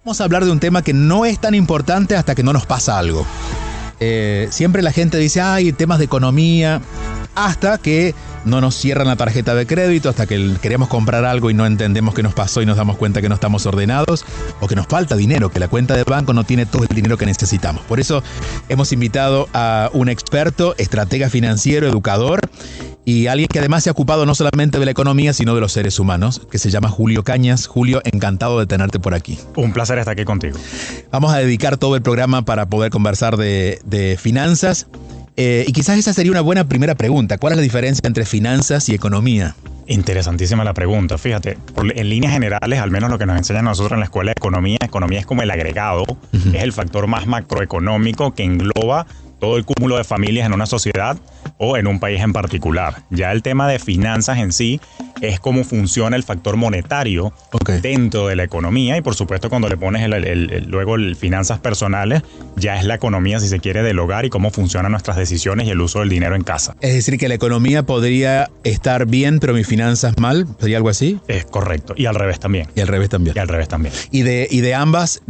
Vamos a hablar de un tema que no es tan importante hasta que no nos pasa algo. Siempre la gente dice, hay temas de economía, hasta que no nos cierran la tarjeta de crédito, hasta que queremos comprar algo y no entendemos qué nos pasó y nos damos cuenta que no estamos ordenados, o que nos falta dinero, que la cuenta de banco no tiene todo el dinero que necesitamos. Por eso hemos invitado a un experto, estratega financiero, educador, y alguien que además se ha ocupado no solamente de la economía, sino de los seres humanos, que se llama Julio Cañas. Julio, encantado de tenerte por aquí. Un placer estar aquí contigo. Vamos a dedicar todo el programa para poder conversar de finanzas. Y quizás esa sería una buena primera pregunta. ¿Cuál es la diferencia entre finanzas y economía? Interesantísima la pregunta. Fíjate, en líneas generales, al menos lo que nos enseñan a nosotros en la escuela de economía es como el agregado, es el factor más macroeconómico que engloba todo el cúmulo de familias en una sociedad o en un país en particular. Ya el tema de finanzas en sí es cómo funciona el factor monetario dentro de la economía, y por supuesto cuando le pones luego el finanzas personales, ya es la economía, si se quiere, del hogar y cómo funcionan nuestras decisiones y el uso del dinero en casa. Es decir, que la economía podría estar bien, pero mis finanzas mal, ¿sería algo así? Es correcto, y al revés también. Y al revés también. Y al revés también. Y de ambas,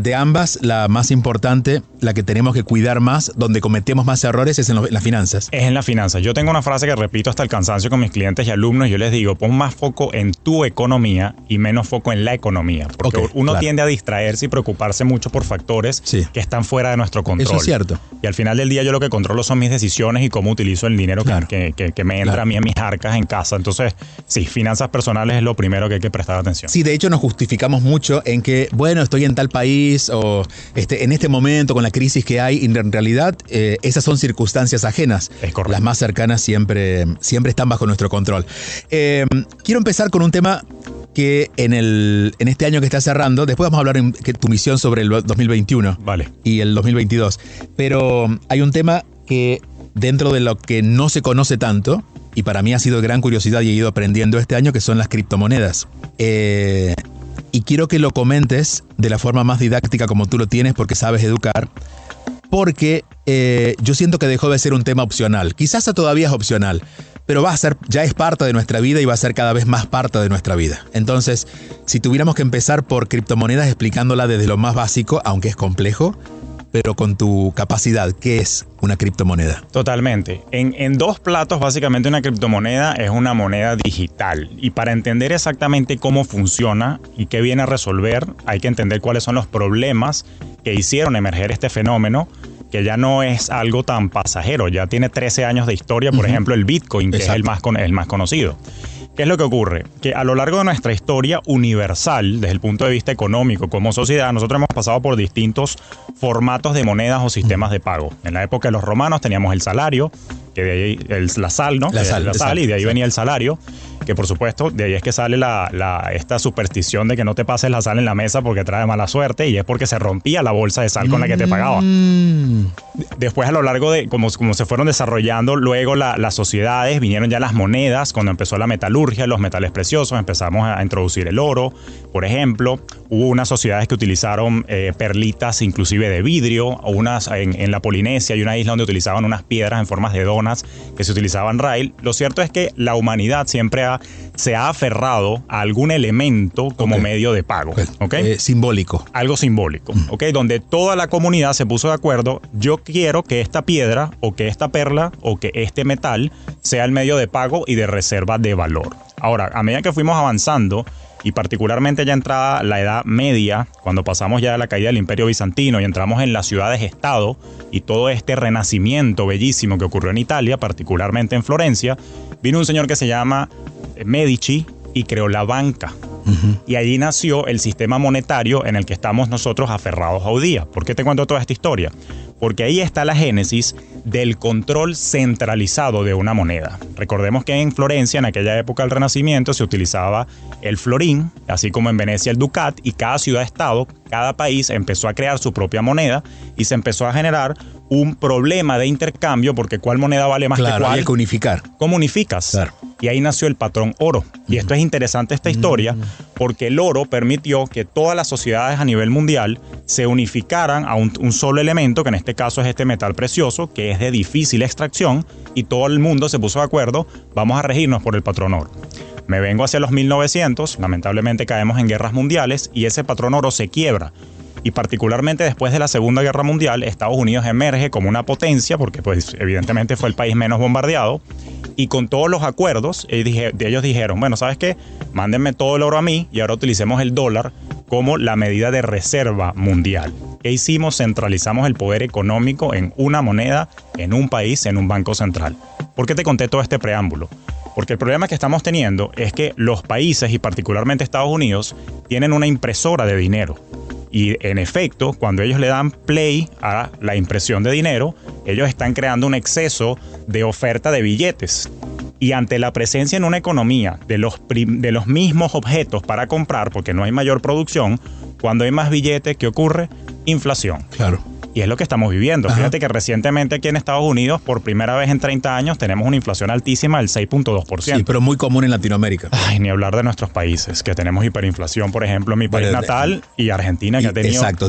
la más importante, la que tenemos que cuidar más, donde cometemos más errores, es en las finanzas. Es en las finanzas. Yo tengo una frase que repito hasta el cansancio con mis clientes y alumnos. Yo les digo, pon más foco en tu economía y menos foco en la economía. Porque uno tiende a distraerse y preocuparse mucho por factores que están fuera de nuestro control. Eso es cierto. Y al final del día yo lo que controlo son mis decisiones y cómo utilizo el dinero que me entra a mí en mis arcas en casa. Entonces, sí, finanzas personales es lo primero que hay que prestar atención. Sí, de hecho nos justificamos mucho en que, bueno, estoy en tal país o en este momento con la crisis que hay, y en realidad esas son circunstancias ajenas. Es correcto. Las más cercanas siempre están bajo nuestro control. Quiero empezar con un tema que en este año que está cerrando, después vamos a hablar en tu misión sobre el 2021 y el 2022, pero hay un tema que dentro de lo que no se conoce tanto, y para mí ha sido de gran curiosidad y he ido aprendiendo este año, que son las criptomonedas. Y quiero que lo comentes de la forma más didáctica como tú lo tienes, porque sabes educar, porque yo siento que dejó de ser un tema opcional. Quizás todavía es opcional, pero ya es parte de nuestra vida y va a ser cada vez más parte de nuestra vida. Entonces, si tuviéramos que empezar por criptomonedas explicándola desde lo más básico, aunque es complejo, pero con tu capacidad, ¿qué es una criptomoneda? Totalmente. En dos platos, básicamente una criptomoneda es una moneda digital. Y para entender exactamente cómo funciona y qué viene a resolver, hay que entender cuáles son los problemas que hicieron emerger este fenómeno, que ya no es algo tan pasajero, ya tiene 13 años de historia. Por ejemplo, el Bitcoin, que es el más conocido. ¿Qué es lo que ocurre? Que a lo largo de nuestra historia universal, desde el punto de vista económico, como sociedad, nosotros hemos pasado por distintos formatos de monedas o sistemas de pago. En la época de los romanos teníamos el salario, que de ahí la sal, ¿no? La sal, y de ahí venía el salario, que por supuesto de ahí es que sale esta superstición de que no te pases la sal en la mesa porque trae mala suerte, y es porque se rompía la bolsa de sal con la que te pagaba. Después, a lo largo de como se fueron desarrollando luego las sociedades, vinieron ya las monedas. Cuando empezó la metalurgia, los metales preciosos, empezamos a introducir el oro, por ejemplo. Hubo unas sociedades que utilizaron perlitas inclusive de vidrio, o unas en la Polinesia, hay una isla donde utilizaban unas piedras en formas de donas que se utilizaban rail. Lo cierto es que la humanidad siempre se ha aferrado a algún elemento como medio de pago. Simbólico. Algo simbólico, donde toda la comunidad se puso de acuerdo. Yo quiero que esta piedra o que esta perla o que este metal sea el medio de pago y de reserva de valor. Ahora, a medida que fuimos avanzando, y particularmente ya entrada la Edad Media, cuando pasamos ya a la caída del Imperio Bizantino y entramos en las ciudades-estado y todo este renacimiento bellísimo que ocurrió en Italia, particularmente en Florencia, vino un señor que se llama Medici y creó la banca. Y allí nació el sistema monetario en el que estamos nosotros aferrados hoy día. ¿Por qué te cuento toda esta historia? Porque ahí está la génesis del control centralizado de una moneda. Recordemos que en Florencia, en aquella época del Renacimiento, se utilizaba el florín, así como en Venecia el ducat, y cada ciudad-estado, cada país empezó a crear su propia moneda y se empezó a generar un problema de intercambio, porque ¿cuál moneda vale más que cuál? Había que unificar. ¿Cómo unificas? Claro. Y ahí nació el patrón oro. Y esto es interesante, esta historia, porque el oro permitió que todas las sociedades a nivel mundial se unificaran a un solo elemento, que en este caso es este metal precioso, que es de difícil extracción, y todo el mundo se puso de acuerdo, vamos a regirnos por el patrón oro. Me vengo hacia los 1900, lamentablemente caemos en guerras mundiales y ese patrón oro se quiebra. y particularmente después de la Segunda Guerra Mundial, Estados Unidos emerge como una potencia, porque pues evidentemente fue el país menos bombardeado, y con todos los acuerdos, ellos dijeron, bueno, ¿sabes qué? Mándenme todo el oro a mí y ahora utilicemos el dólar como la medida de reserva mundial. ¿Qué hicimos? Centralizamos el poder económico en una moneda, en un país, en un banco central. ¿Por qué te conté todo este preámbulo? Porque el problema que estamos teniendo es que los países, y particularmente Estados Unidos, tienen una impresora de dinero. Y en efecto, cuando ellos le dan play a la impresión de dinero, ellos están creando un exceso de oferta de billetes. Y ante la presencia en una economía de los mismos objetos para comprar, porque no hay mayor producción, cuando hay más billetes, ¿qué ocurre? Inflación. Claro. Y es lo que estamos viviendo. Ajá. Fíjate que recientemente aquí en Estados Unidos, por primera vez en 30 años, tenemos una inflación altísima del 6.2%. Sí, pero muy común en Latinoamérica. Ay, ni hablar de nuestros países, que tenemos hiperinflación, por ejemplo, mi país natal y Argentina, que ha tenido... Exacto,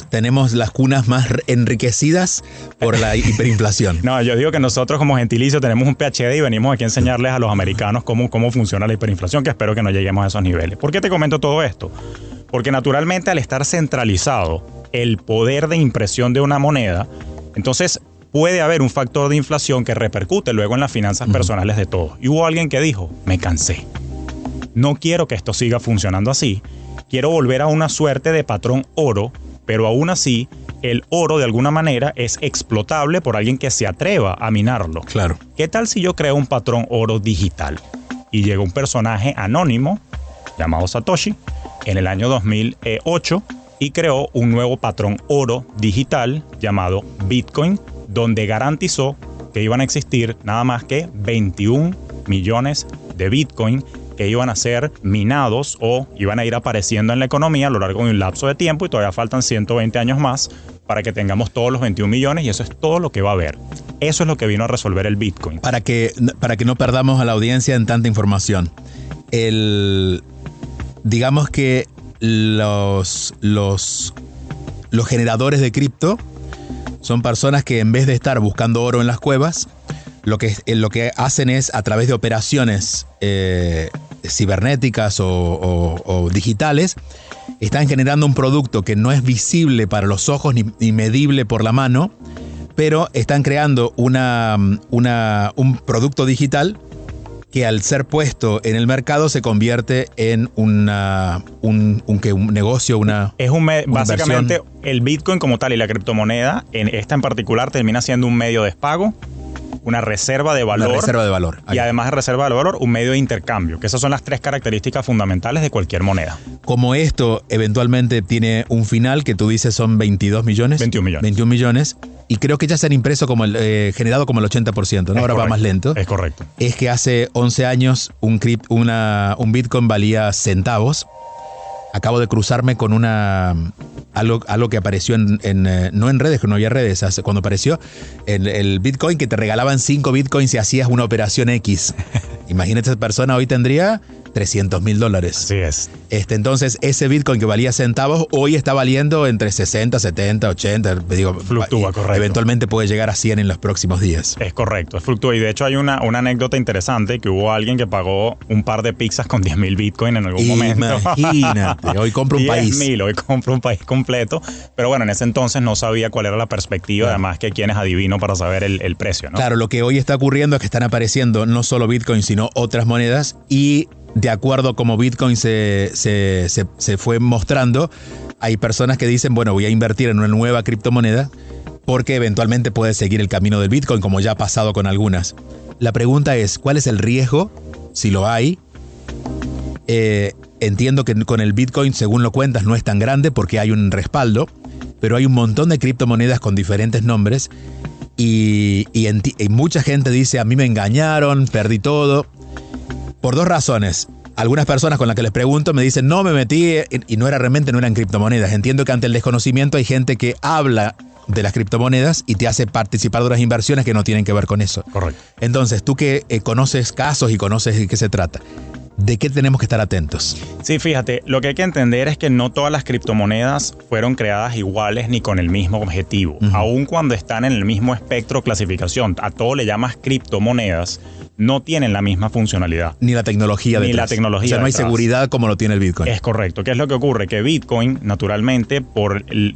tenemos las cunas más enriquecidas por la hiperinflación. No, yo digo que nosotros como gentilicio tenemos un PhD y venimos aquí a enseñarles a los americanos cómo funciona la hiperinflación, que espero que no lleguemos a esos niveles. ¿Por qué te comento todo esto? Porque naturalmente al estar centralizado el poder de impresión de una moneda, entonces puede haber un factor de inflación que repercute luego en las finanzas personales de todos. Y hubo alguien que dijo, me cansé. No quiero que esto siga funcionando así. Quiero volver a una suerte de patrón oro, pero aún así el oro de alguna manera es explotable por alguien que se atreva a minarlo. Claro. ¿Qué tal si yo creo un patrón oro digital? Y llega un personaje anónimo llamado Satoshi en el año 2008 y creó un nuevo patrón oro digital llamado Bitcoin, donde garantizó que iban a existir nada más que 21 millones de Bitcoin que iban a ser minados o iban a ir apareciendo en la economía a lo largo de un lapso de tiempo, y todavía faltan 120 años más para que tengamos todos los 21 millones, y eso es todo lo que va a haber. Eso es lo que vino a resolver el Bitcoin. Para que no perdamos a la audiencia en tanta información. Digamos que los generadores de cripto son personas que en vez de estar buscando oro en las cuevas, lo que hacen es, a través de operaciones cibernéticas o digitales, están generando un producto que no es visible para los ojos ni medible por la mano, pero están creando un producto digital que al ser puesto en el mercado se convierte en un negocio, básicamente inversión. El Bitcoin como tal y la criptomoneda, esta en particular, termina siendo un medio de pago, una reserva de valor. Una reserva de valor. Y además de reserva de valor, un medio de intercambio, que esas son las tres características fundamentales de cualquier moneda. Como esto eventualmente tiene un final que tú dices son 22 millones. 21 millones. 21 millones. Y creo que ya se han impreso generado como el 80%, ¿no? Ahora va más lento. Es correcto. Es que hace 11 años un Bitcoin valía centavos. Acabo de cruzarme con algo que apareció no en redes, que no había redes. Cuando apareció el Bitcoin, que te regalaban 5 Bitcoins si hacías una operación X. Imagínate, esa persona hoy tendría $300,000. Así es. Entonces, ese Bitcoin que valía centavos, hoy está valiendo entre 60, 70, 80. Fluctúa, correcto. Eventualmente puede llegar a 100 en los próximos días. Es correcto, fluctúa. Y de hecho hay una anécdota interesante, que hubo alguien que pagó un par de pizzas con 10,000 Bitcoin en algún momento. Imagínate, hoy compro un país. 10,000, hoy compro un país completo. Pero bueno, en ese entonces no sabía cuál era la perspectiva, además que quién es adivino para saber el precio, ¿no? Claro, lo que hoy está ocurriendo es que están apareciendo no solo Bitcoin, sino otras monedas, y de acuerdo a cómo Bitcoin se fue mostrando, hay personas que dicen, bueno, voy a invertir en una nueva criptomoneda porque eventualmente puede seguir el camino del Bitcoin, como ya ha pasado con algunas. La pregunta es, ¿cuál es el riesgo? Si lo hay. Entiendo que con el Bitcoin, según lo cuentas, no es tan grande porque hay un respaldo, pero hay un montón de criptomonedas con diferentes nombres y mucha gente dice, a mí me engañaron, perdí todo. Por dos razones. Algunas personas con las que les pregunto me dicen, no, me metí y no eran criptomonedas. Entiendo que ante el desconocimiento hay gente que habla de las criptomonedas y te hace participar de unas inversiones que no tienen que ver con eso. Correcto. Entonces, tú que conoces casos y conoces de qué se trata, ¿de qué tenemos que estar atentos? Sí, fíjate, lo que hay que entender es que no todas las criptomonedas fueron creadas iguales ni con el mismo objetivo. Aun cuando están en el mismo espectro de clasificación, a todo le llamas criptomonedas, no tienen la misma funcionalidad. Ni la tecnología detrás. Ni la tecnología. O sea, no hay detrás. seguridad como lo tiene el Bitcoin. Es correcto. ¿Qué es lo que ocurre? Que Bitcoin, naturalmente,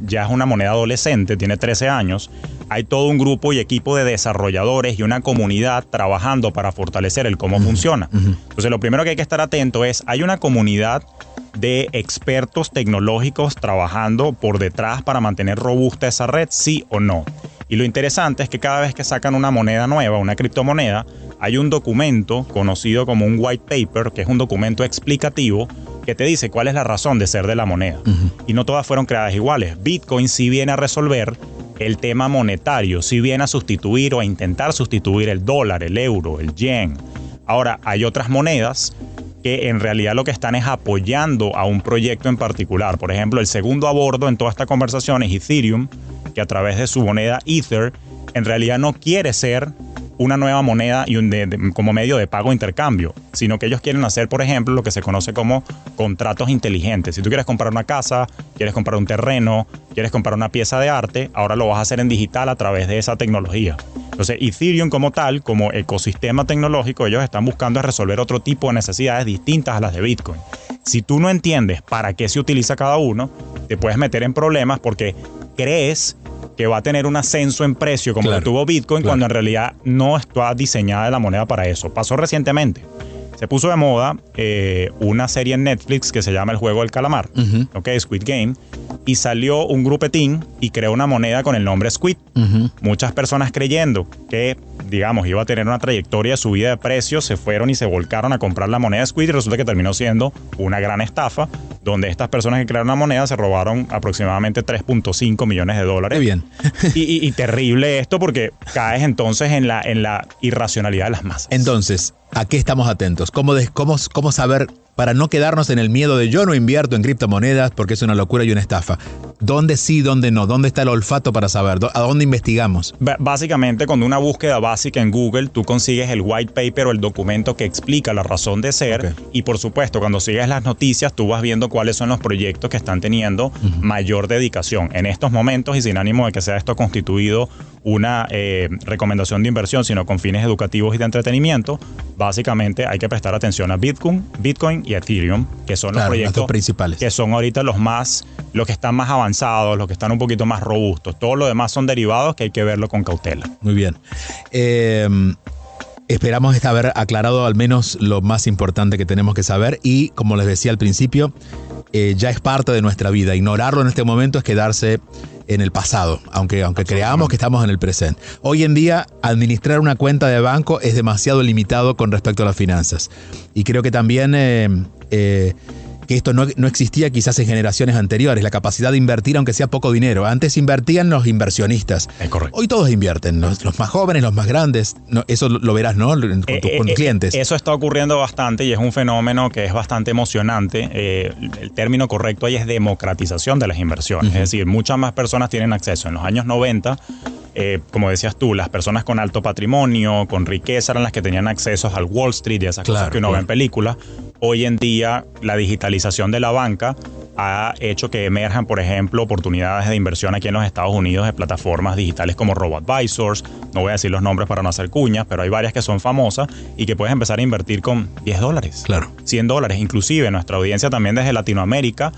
ya es una moneda adolescente, tiene 13 años. Hay todo un grupo y equipo de desarrolladores y una comunidad trabajando para fortalecer el cómo funciona. Entonces, lo primero que hay que estar atento es, hay una comunidad de expertos tecnológicos trabajando por detrás para mantener robusta esa red, sí o no. Y lo interesante es que cada vez que sacan una moneda nueva, una criptomoneda, hay un documento conocido como un white paper, que es un documento explicativo que te dice cuál es la razón de ser de la moneda. Y no todas fueron creadas iguales. Bitcoin sí viene a resolver el tema monetario, sí viene a sustituir o a intentar sustituir el dólar, el euro, el yen. Ahora, hay otras monedas que en realidad lo que están es apoyando a un proyecto en particular. Por ejemplo, el segundo a bordo en toda esta conversación es Ethereum, que a través de su moneda Ether, en realidad no quiere ser una nueva moneda y como medio de pago e intercambio, sino que ellos quieren hacer, por ejemplo, lo que se conoce como contratos inteligentes. Si tú quieres comprar una casa, quieres comprar un terreno, quieres comprar una pieza de arte, ahora lo vas a hacer en digital a través de esa tecnología. Entonces, Ethereum como tal, como ecosistema tecnológico, ellos están buscando resolver otro tipo de necesidades distintas a las de Bitcoin. Si tú no entiendes para qué se utiliza cada uno, te puedes meter en problemas porque crees que va a tener un ascenso en precio como lo tuvo Bitcoin, cuando en realidad no está diseñada la moneda para eso. Pasó recientemente. Se puso de moda una serie en Netflix que se llama El Juego del Calamar, Squid Game, y salió un grupetín y creó una moneda con el nombre Squid. Muchas personas creyendo que, digamos, iba a tener una trayectoria de subida de precios, se fueron y se volcaron a comprar la moneda Squid y resulta que terminó siendo una gran estafa, donde estas personas que crearon la moneda se robaron aproximadamente $3.5 millones. Qué bien. y terrible esto porque caes entonces en la irracionalidad de las masas. Entonces, ¿a qué estamos atentos? ¿Cómo saber para no quedarnos en el miedo de yo no invierto en criptomonedas porque es una locura y una estafa? ¿Dónde sí, dónde no? ¿Dónde está el olfato para saber? ¿A dónde investigamos? Básicamente, con una búsqueda básica en Google, tú consigues el white paper o el documento que explica la razón de ser. Y por supuesto, cuando sigues las noticias, tú vas viendo cuáles son los proyectos que están teniendo mayor dedicación. En estos momentos, y sin ánimo de que sea esto constituido una recomendación de inversión, sino con fines educativos y de entretenimiento, básicamente hay que prestar atención a Bitcoin y Ethereum, que son los proyectos principales, que son ahorita los que están más avanzados, los que están un poquito más robustos. Todo lo demás son derivados que hay que verlo con cautela. Muy bien. Esperamos haber aclarado al menos lo más importante que tenemos que saber y, como les decía al principio, ya es parte de nuestra vida. Ignorarlo en este momento es quedarse en el pasado, aunque creamos que estamos en el presente. Hoy en día, administrar una cuenta de banco es demasiado limitado con respecto a las finanzas. Y creo que también que esto no existía quizás en generaciones anteriores, la capacidad de invertir aunque sea poco dinero. Antes invertían los inversionistas. Es correcto. Hoy todos invierten, los más jóvenes, los más grandes. Eso lo verás, ¿no? Con tus clientes. Eso está ocurriendo bastante y es un fenómeno que es bastante emocionante. El término correcto ahí es democratización de las inversiones. Es decir, muchas más personas tienen acceso. En los años 90, como decías tú, las personas con alto patrimonio, con riqueza, eran las que tenían acceso al Wall Street y esas cosas que uno ve en películas. Hoy en día, la digitalización de la banca ha hecho que emerjan, por ejemplo, oportunidades de inversión aquí en los Estados Unidos de plataformas digitales como RoboAdvisors. No voy a decir los nombres para no hacer cuñas, pero hay varias que son famosas y que puedes empezar a invertir con $10, claro, $100. Inclusive nuestra audiencia también desde Latinoamérica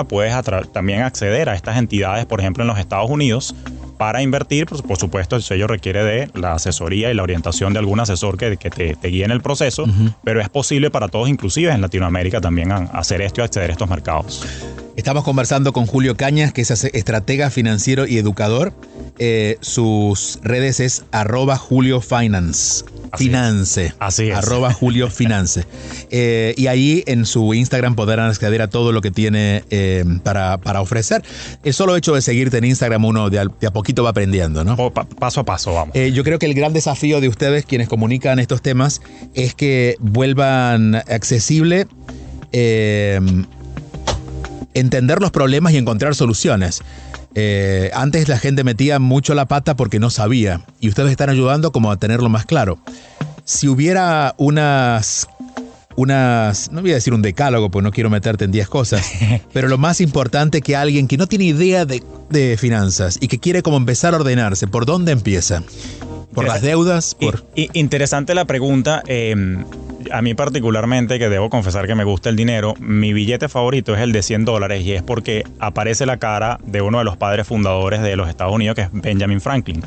puedes también acceder a estas entidades, por ejemplo, en los Estados Unidos, para invertir. Por supuesto, el sello requiere de la asesoría y la orientación de algún asesor que te guíe en el proceso, pero es posible para todos, inclusive en Latinoamérica, también hacer esto y acceder a estos mercados. Estamos conversando con Julio Cañas, que es estratega financiero y educador. Sus redes es @JulioFinance. Así es. @JulioFinance. Y ahí en su Instagram podrán acceder a todo lo que tiene para ofrecer. El solo hecho de seguirte en Instagram, uno de a poquito va aprendiendo, ¿no? Paso a paso, vamos. Yo creo que el gran desafío de ustedes, quienes comunican estos temas, es que vuelvan accesible entender los problemas y encontrar soluciones. Antes la gente metía mucho la pata porque no sabía, y ustedes están ayudando como a tenerlo más claro. Si hubiera unas no voy a decir un decálogo, porque no quiero meterte en 10 cosas, pero lo más importante que alguien que no tiene idea de finanzas y que quiere como empezar a ordenarse, ¿por dónde empieza? ¿Por las deudas? Interesante la pregunta. A mí particularmente, que debo confesar que me gusta el dinero, mi billete favorito es el de $100 y es porque aparece la cara de uno de los padres fundadores de los Estados Unidos, que es Benjamin Franklin.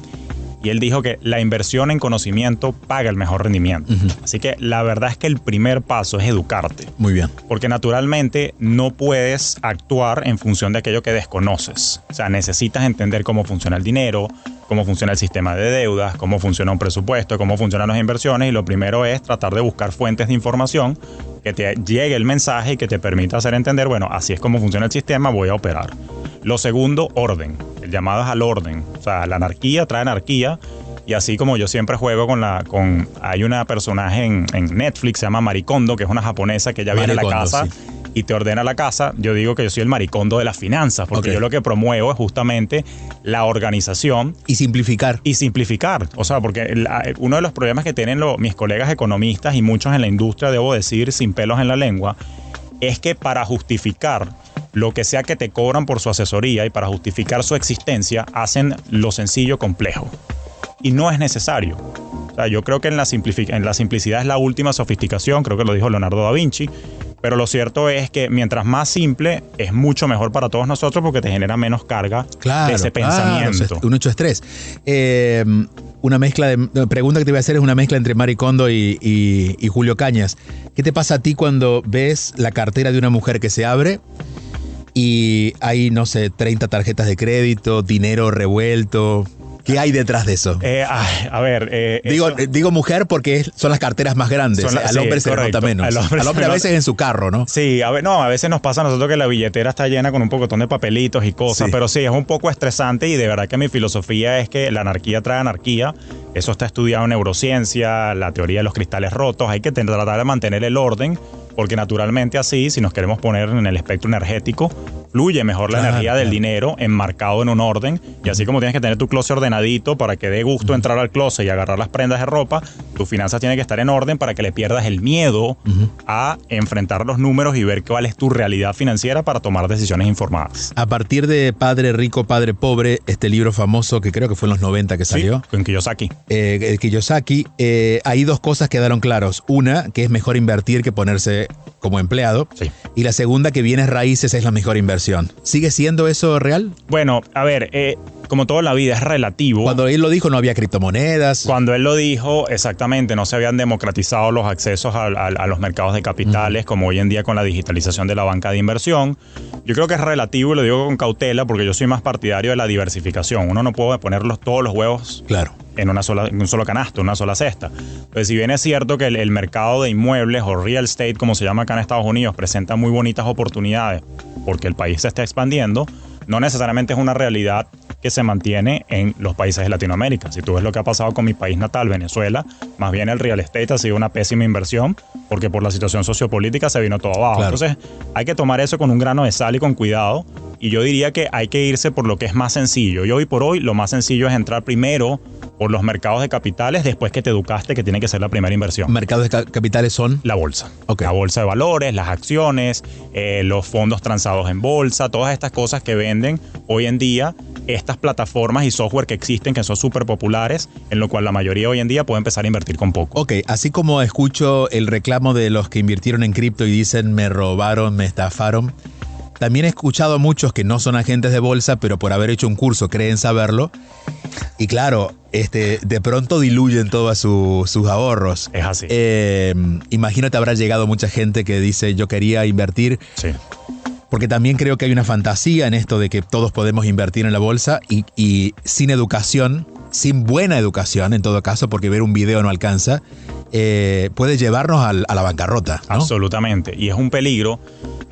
Y él dijo que la inversión en conocimiento paga el mejor rendimiento. Así que la verdad es que el primer paso es educarte. Muy bien. Porque naturalmente no puedes actuar en función de aquello que desconoces. O sea, necesitas entender cómo funciona el dinero, cómo funciona el sistema de deudas, cómo funciona un presupuesto, cómo funcionan las inversiones. Y lo primero es tratar de buscar fuentes de información que te llegue el mensaje y que te permita hacer entender, bueno, así es como funciona el sistema, voy a operar. Lo segundo, orden. El llamado es al orden. O sea, la anarquía trae anarquía. Y así como yo siempre juego hay una personaje en Netflix, se llama Maricondo, que es una japonesa que ya viene a la casa y te ordena la casa. Yo digo que yo soy el Maricondo de las finanzas, porque yo lo que promuevo es justamente la organización. Y simplificar. O sea, porque uno de los problemas que tienen mis colegas economistas y muchos en la industria, debo decir, sin pelos en la lengua, es que para justificar lo que sea que te cobran por su asesoría y para justificar su existencia, hacen lo sencillo complejo. Y no es necesario. O sea, yo creo que en la simplicidad es la última sofisticación, creo que lo dijo Leonardo da Vinci, pero lo cierto es que mientras más simple, es mucho mejor para todos nosotros porque te genera menos carga de ese pensamiento. Un hecho estrés. Una mezcla pregunta que te voy a hacer es una mezcla entre Maricondo y Julio Cañas. ¿Qué te pasa a ti cuando ves la cartera de una mujer que se abre y hay, no sé, 30 tarjetas de crédito, dinero revuelto? ¿Qué hay detrás de eso? Digo mujer porque son las carteras más grandes. Al hombre se le nota menos. Al hombre a veces en su carro, ¿no? Sí, a veces nos pasa a nosotros que la billetera está llena con un pocotón de papelitos y cosas, pero sí, es un poco estresante y de verdad que mi filosofía es que la anarquía trae anarquía. Eso está estudiado en neurociencia, la teoría de los cristales rotos. Hay que tratar de mantener el orden, porque naturalmente así, si nos queremos poner en el espectro energético, fluye mejor la energía del dinero enmarcado en un orden. Y así como tienes que tener tu closet ordenadito para que dé gusto entrar al closet y agarrar las prendas de ropa, tus finanzas tienen que estar en orden para que le pierdas el miedo a enfrentar los números y ver cuál es tu realidad financiera para tomar decisiones informadas. A partir de Padre Rico, Padre Pobre, este libro famoso que creo que fue en los 90 que salió. Sí, con Kiyosaki. Kiyosaki, hay dos cosas que quedaron claros. Una, que es mejor invertir que ponerse como empleado. Sí. Y la segunda, que bienes raíces es la mejor inversión. ¿Sigue siendo eso real? Bueno, a ver, como toda la vida es relativo. Cuando él lo dijo no había criptomonedas. Cuando él lo dijo, exactamente, no se habían democratizado los accesos a los mercados de capitales como hoy en día con la digitalización de la banca de inversión. Yo creo que es relativo y lo digo con cautela porque yo soy más partidario de la diversificación. Uno no puede poner todos los huevos en un solo canasto, en una sola cesta. Entonces, si bien es cierto que el mercado de inmuebles o real estate, como se llama acá en Estados Unidos, presenta muy bonitas oportunidades porque el país se está expandiendo, no necesariamente es una realidad que se mantiene en los países de Latinoamérica. Si tú ves lo que ha pasado con mi país natal, Venezuela, más bien el real estate ha sido una pésima inversión porque por la situación sociopolítica se vino todo abajo. Claro. Entonces hay que tomar eso con un grano de sal y con cuidado. Y yo diría que hay que irse por lo que es más sencillo. Y hoy por hoy lo más sencillo es entrar primero por los mercados de capitales después que te educaste, que tiene que ser la primera inversión. ¿Mercados de capitales son? La bolsa. Okay. La bolsa de valores, las acciones, los fondos transados en bolsa, todas estas cosas que venden hoy en día estas plataformas y software que existen, que son súper populares, en lo cual la mayoría hoy en día puede empezar a invertir con poco. Ok, así como escucho el reclamo de los que invirtieron en cripto y dicen me robaron, me estafaron, también he escuchado a muchos que no son agentes de bolsa, pero por haber hecho un curso creen saberlo. Y claro, de pronto diluyen todos sus ahorros. Es así. Imagino te habrá llegado mucha gente que dice yo quería invertir. Sí. Porque también creo que hay una fantasía en esto de que todos podemos invertir en la bolsa y sin educación, sin buena educación en todo caso, porque ver un video no alcanza, puede llevarnos a la bancarrota, ¿no? Absolutamente. Y es un peligro.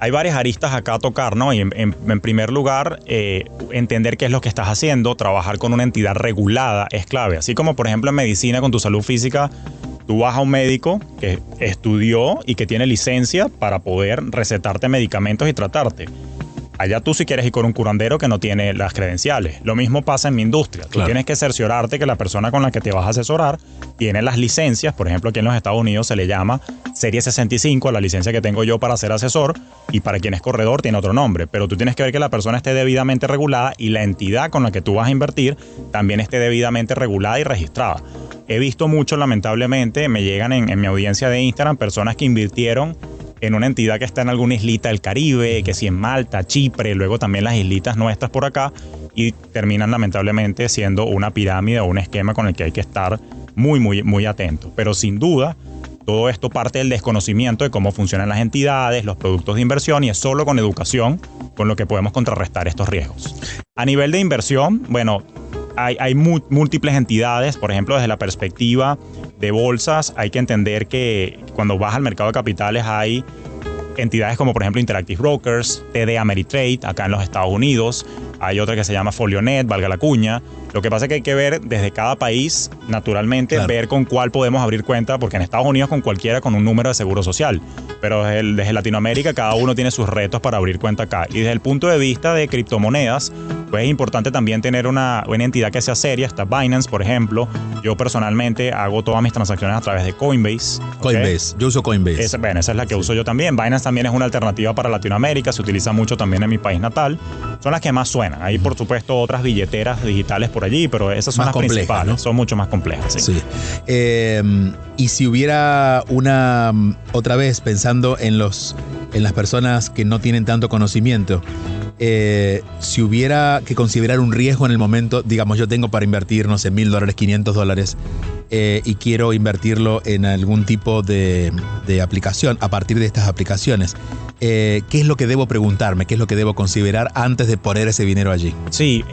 Hay varias aristas acá a tocar, ¿no? Y en primer lugar, entender qué es lo que estás haciendo, trabajar con una entidad regulada es clave. Así como, por ejemplo, en medicina con tu salud física, tú vas a un médico que estudió y que tiene licencia para poder recetarte medicamentos y tratarte. Allá tú si quieres ir con un curandero que no tiene las credenciales. Lo mismo pasa en mi industria. Claro. Tú tienes que cerciorarte que la persona con la que te vas a asesorar tiene las licencias. Por ejemplo, aquí en los Estados Unidos se le llama Serie 65 a la licencia que tengo yo para ser asesor, y para quien es corredor tiene otro nombre. Pero tú tienes que ver que la persona esté debidamente regulada y la entidad con la que tú vas a invertir también esté debidamente regulada y registrada. He visto mucho, lamentablemente, me llegan en mi audiencia de Instagram personas que invirtieron en una entidad que está en alguna islita del Caribe, que si en Malta, Chipre, luego también las islitas nuestras por acá, y terminan lamentablemente siendo una pirámide o un esquema con el que hay que estar muy atento. Pero sin duda, todo esto parte del desconocimiento de cómo funcionan las entidades, los productos de inversión, y es solo con educación con lo que podemos contrarrestar estos riesgos. A nivel de inversión, bueno, hay múltiples entidades. Por ejemplo, desde la perspectiva de bolsas, hay que entender que cuando vas al mercado de capitales hay entidades como por ejemplo Interactive Brokers, TD Ameritrade, acá en los Estados Unidos. Hay otra que se llama Folionet, valga la cuña. Lo que pasa es que hay que ver desde cada país, naturalmente, claro, ver con cuál podemos abrir cuenta, porque en Estados Unidos con cualquiera con un número de seguro social. Pero desde Latinoamérica cada uno tiene sus retos para abrir cuenta acá. Y desde el punto de vista de criptomonedas, pues es importante también tener una entidad que sea seria. Está Binance, por ejemplo. Yo personalmente hago todas mis transacciones a través de Coinbase. Coinbase, ¿okay? Yo uso Coinbase. Esa es la que uso yo también. Binance también es una alternativa para Latinoamérica, se utiliza mucho también en mi país natal. Son las que más suenan. Hay, por supuesto, otras billeteras digitales por allí, pero esas son más las principales, ¿no? Son mucho más complejas. Sí. Y si hubiera otra vez pensando en las personas que no tienen tanto conocimiento, si hubiera que considerar un riesgo en el momento, digamos, yo tengo para invertir, no sé, $1,000, $500, y quiero invertirlo en algún tipo de aplicación, a partir de estas aplicaciones, ¿qué es lo que debo preguntarme? ¿Qué es lo que debo considerar antes de poner ese dinero allí? Sí,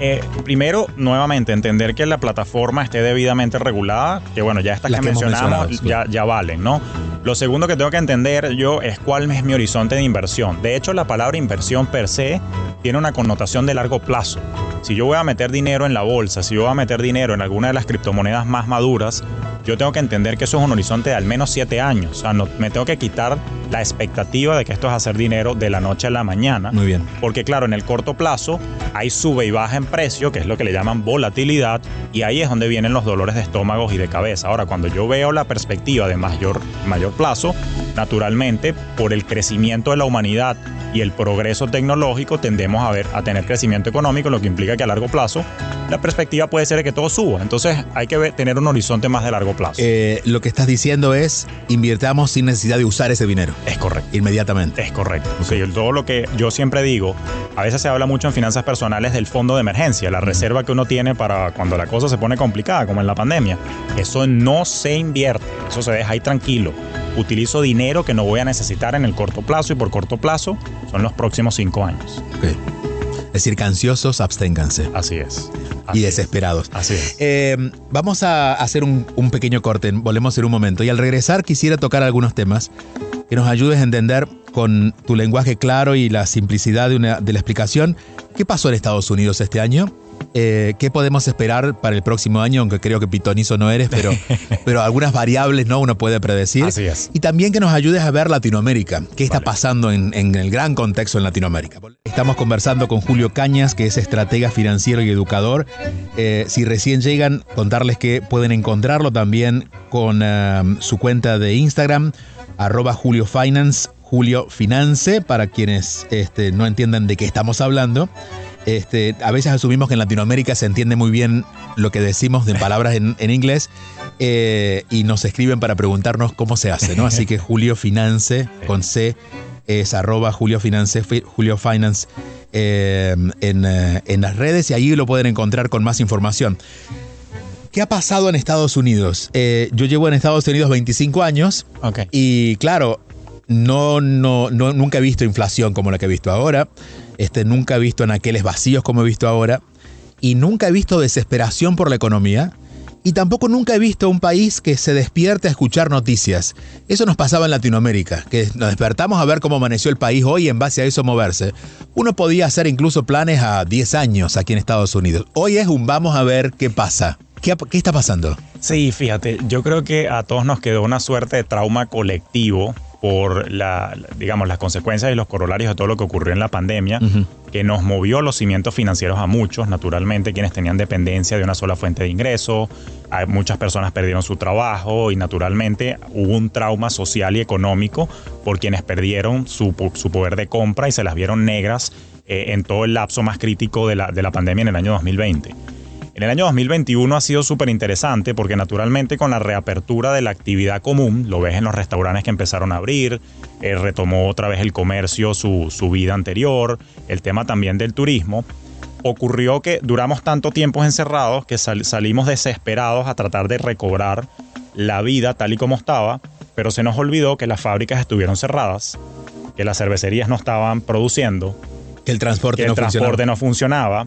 primero, nuevamente, entender que la plataforma esté debidamente regulada, que bueno, ya estas que mencionamos ya valen, ¿no? Lo segundo que tengo que entender yo es cuál es mi horizonte de inversión. De hecho, la palabra inversión per se tiene una connotación de largo plazo. Si yo voy a meter dinero en la bolsa, si yo voy a meter dinero en alguna de las criptomonedas más maduras, yo tengo que entender que eso es un horizonte de al menos 7 años. O sea, me tengo que quitar la expectativa de que esto es hacer dinero de la noche a la mañana. Muy bien. Porque claro, en el corto plazo hay sube y baja en precio, que es lo que le llaman volatilidad, y ahí es donde vienen los dolores de estómago y de cabeza. Ahora, cuando yo veo la perspectiva de mayor plazo, naturalmente, por el crecimiento de la humanidad y el progreso tecnológico, tendemos a tener crecimiento económico, lo que implica que a largo plazo la perspectiva puede ser de que todo suba. Entonces hay que tener un horizonte más de largo plazo. Lo que estás diciendo es, invirtamos sin necesidad de usar ese dinero. Es correcto. Inmediatamente. Es correcto. Okay. Sí, todo lo que yo siempre digo, a veces se habla mucho en finanzas personales del fondo de emergencia, la reserva que uno tiene para cuando la cosa se pone complicada, como en la pandemia. Eso no se invierte, eso se deja ahí tranquilo. Utilizo dinero que no voy a necesitar en el corto plazo, y por corto plazo son los próximos 5 años. Okay. Es decir, que ansiosos, absténganse. Así es. Y desesperados. Así es. Vamos a hacer un pequeño corte, volvemos en un momento. Y al regresar quisiera tocar algunos temas que nos ayudes a entender con tu lenguaje claro y la simplicidad de la explicación qué pasó en Estados Unidos este año. ¿Qué podemos esperar para el próximo año? Aunque creo que pitonizo no eres, pero algunas variables no uno puede predecir. Así es. Y también que nos ayudes a ver Latinoamérica. ¿Qué está pasando en el gran contexto en Latinoamérica? Estamos conversando con Julio Cañas, que es estratega financiero y educador. Si recién llegan, contarles que pueden encontrarlo también con su cuenta de Instagram, @JulioFinance, Julio Finance, para quienes no entiendan de qué estamos hablando. A veces asumimos que en Latinoamérica se entiende muy bien lo que decimos de palabras en inglés, y nos escriben para preguntarnos cómo se hace, ¿no? Así que Julio Finance, con C, es @Julio Finance en las redes, y allí lo pueden encontrar con más información. ¿Qué ha pasado en Estados Unidos? Yo llevo en Estados Unidos 25 años, okay, y claro, nunca he visto inflación como la que he visto ahora. Nunca he visto anaqueles vacíos como he visto ahora, y nunca he visto desesperación por la economía, y tampoco nunca he visto un país que se despierte a escuchar noticias. Eso nos pasaba en Latinoamérica, que nos despertamos a ver cómo amaneció el país hoy y en base a eso moverse. Uno podía hacer incluso planes a 10 años aquí en Estados Unidos. Hoy es vamos a ver qué pasa. ¿Qué está pasando? Sí, fíjate, yo creo que a todos nos quedó una suerte de trauma colectivo por digamos, las consecuencias y los corolarios de todo lo que ocurrió en la pandemia, que nos movió los cimientos financieros a muchos, naturalmente, quienes tenían dependencia de una sola fuente de ingreso. Muchas personas perdieron su trabajo y, naturalmente, hubo un trauma social y económico por quienes perdieron su poder de compra y se las vieron negras en todo el lapso más crítico de la pandemia en el año 2020. En el año 2021 ha sido súper interesante porque naturalmente con la reapertura de la actividad común, lo ves en los restaurantes que empezaron a abrir, retomó otra vez el comercio su vida anterior, el tema también del turismo. Ocurrió que duramos tanto tiempo encerrados que salimos desesperados a tratar de recobrar la vida tal y como estaba, pero se nos olvidó que las fábricas estuvieron cerradas, que las cervecerías no estaban produciendo, que el transporte no funcionaba.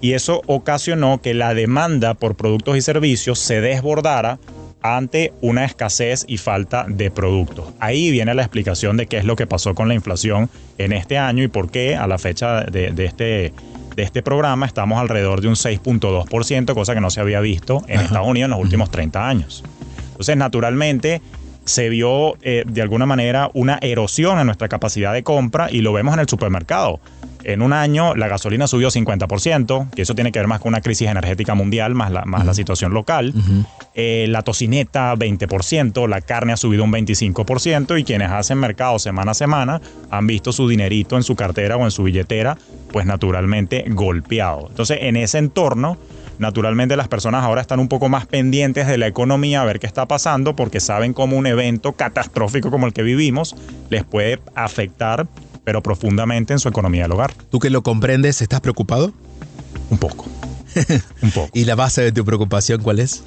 Y eso ocasionó que la demanda por productos y servicios se desbordara ante una escasez y falta de productos. Ahí viene la explicación de qué es lo que pasó con la inflación en este año y por qué a la fecha de este programa estamos alrededor de un 6.2%, cosa que no se había visto en Estados Unidos en los últimos 30 años. Entonces, naturalmente, se vio de alguna manera una erosión en nuestra capacidad de compra y lo vemos en el supermercado. En un año la gasolina subió 50%, que eso tiene que ver más con una crisis energética mundial, más la situación local. La tocineta 20%, la carne ha subido un 25% y quienes hacen mercado semana a semana han visto su dinerito en su cartera o en su billetera, pues naturalmente golpeado. Entonces, en ese entorno, naturalmente las personas ahora están un poco más pendientes de la economía, a ver qué está pasando, porque saben cómo un evento catastrófico como el que vivimos les puede afectar, pero profundamente, en su economía del hogar. ¿Tú que lo comprendes, estás preocupado? Un poco. Un poco. ¿Y la base de tu preocupación cuál es?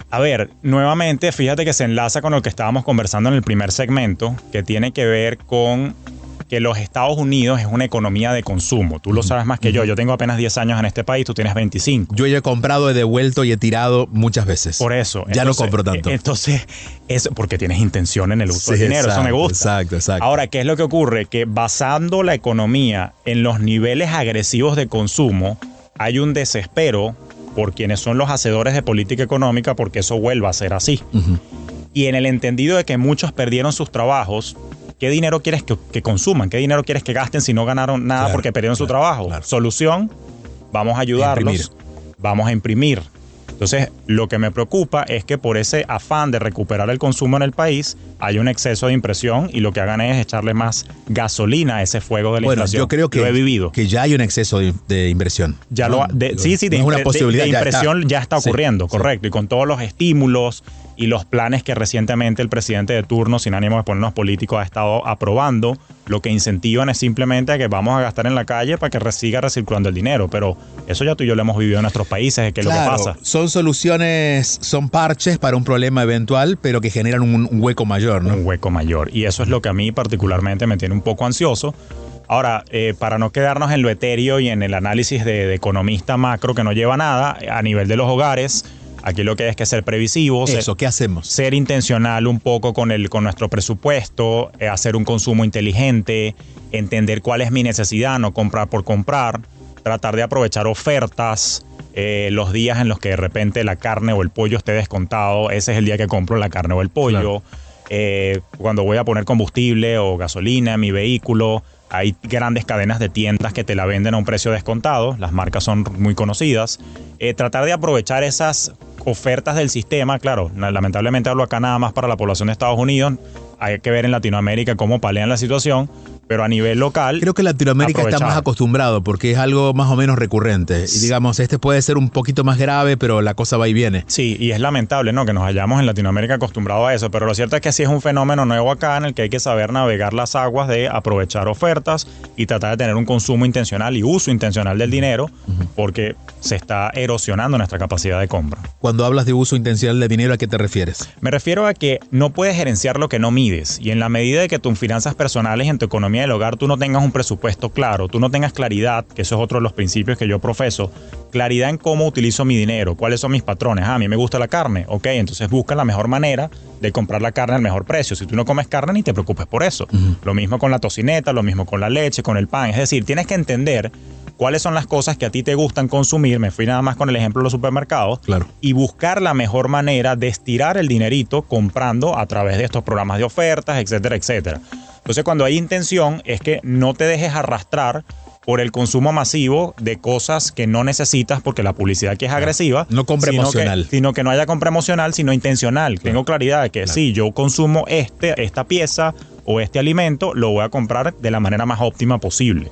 A ver, nuevamente, fíjate que se enlaza con lo que estábamos conversando en el primer segmento, que tiene que ver con que los Estados Unidos es una economía de consumo. Tú lo sabes más que yo. Yo tengo apenas 10 años en este país, tú tienes 25. Yo ya he comprado, he devuelto y he tirado muchas veces. Por eso. Ya no compro tanto. Entonces, es porque tienes intención en el uso del dinero. Exacto, eso me gusta. Exacto. Ahora, ¿qué es lo que ocurre? Que basando la economía en los niveles agresivos de consumo, hay un desespero por quienes son los hacedores de política económica porque eso vuelva a ser así. Y en el entendido de que muchos perdieron sus trabajos, ¿qué dinero quieres que consuman? ¿Qué dinero quieres que gasten si no ganaron nada porque perdieron su trabajo? Solución, vamos a ayudarlos, vamos a imprimir. Entonces, lo que me preocupa es que por ese afán de recuperar el consumo en el país, hay un exceso de impresión y lo que hagan es echarle más gasolina a ese fuego de la inflación. Yo creo que, lo he vivido. Que ya hay un exceso de inversión. Ya ¿no? De una posibilidad, de impresión ya está ocurriendo, correcto. Sí. Y con todos los estímulos y los planes que recientemente el presidente de turno, sin ánimo de ponernos políticos, ha estado aprobando, lo que incentivan es simplemente a que vamos a gastar en la calle para que siga recirculando el dinero. Pero eso ya tú y yo lo hemos vivido en nuestros países, que es lo que pasa. Son soluciones, son parches para un problema eventual, pero que generan un hueco mayor, ¿no? Un hueco mayor. Y eso es lo que a mí particularmente me tiene un poco ansioso. Ahora, para no quedarnos en lo etéreo y en el análisis de economista macro que no lleva nada, a nivel de los hogares, aquí lo que hay es que ser previsivos. ¿Qué hacemos? Ser intencional un poco con nuestro presupuesto, hacer un consumo inteligente, entender cuál es mi necesidad, no comprar por comprar, tratar de aprovechar ofertas, los días en los que de repente la carne o el pollo esté descontado, ese es el día que compro la carne o el pollo. Claro. Cuando voy a poner combustible o gasolina en mi vehículo, hay grandes cadenas de tiendas que te la venden a un precio descontado, las marcas son muy conocidas. Tratar de aprovechar esas ofertas del sistema, claro, lamentablemente hablo acá nada más para la población de Estados Unidos, hay que ver en Latinoamérica cómo palean la situación, pero a nivel local... Creo que Latinoamérica está más acostumbrado porque es algo más o menos recurrente. Y digamos, puede ser un poquito más grave, pero la cosa va y viene. Sí, y es lamentable, ¿no?, que nos hayamos en Latinoamérica acostumbrado a eso, pero lo cierto es que sí es un fenómeno nuevo acá en el que hay que saber navegar las aguas de aprovechar ofertas y tratar de tener un consumo intencional y uso intencional del dinero, porque se está erosionando nuestra capacidad de compra. Cuando hablas de uso intencional del dinero, ¿a qué te refieres? Me refiero a que no puedes gerenciar lo que no mides, y en la medida de que tus finanzas personales y en tu economía del hogar tú no tengas un presupuesto claro, tú no tengas claridad, que eso es otro de los principios que yo profeso, claridad en cómo utilizo mi dinero, cuáles son mis patrones. A mí me gusta la carne, ok, entonces busca la mejor manera de comprar la carne al mejor precio. Si tú no comes carne, ni te preocupes por eso. Lo mismo con la tocineta, lo mismo con la leche, con el pan. Es decir, tienes que entender cuáles son las cosas que a ti te gustan consumir, me fui nada más con el ejemplo de los supermercados, claro, y buscar la mejor manera de estirar el dinerito comprando a través de estos programas de ofertas, etcétera, etcétera. Entonces, cuando hay intención, es que no te dejes arrastrar por el consumo masivo de cosas que no necesitas, porque la publicidad aquí es agresiva. No compra emocional. Sino que no haya compra emocional, sino intencional. Claro. Tengo claridad de que sí, yo consumo esta pieza o este alimento, lo voy a comprar de la manera más óptima posible.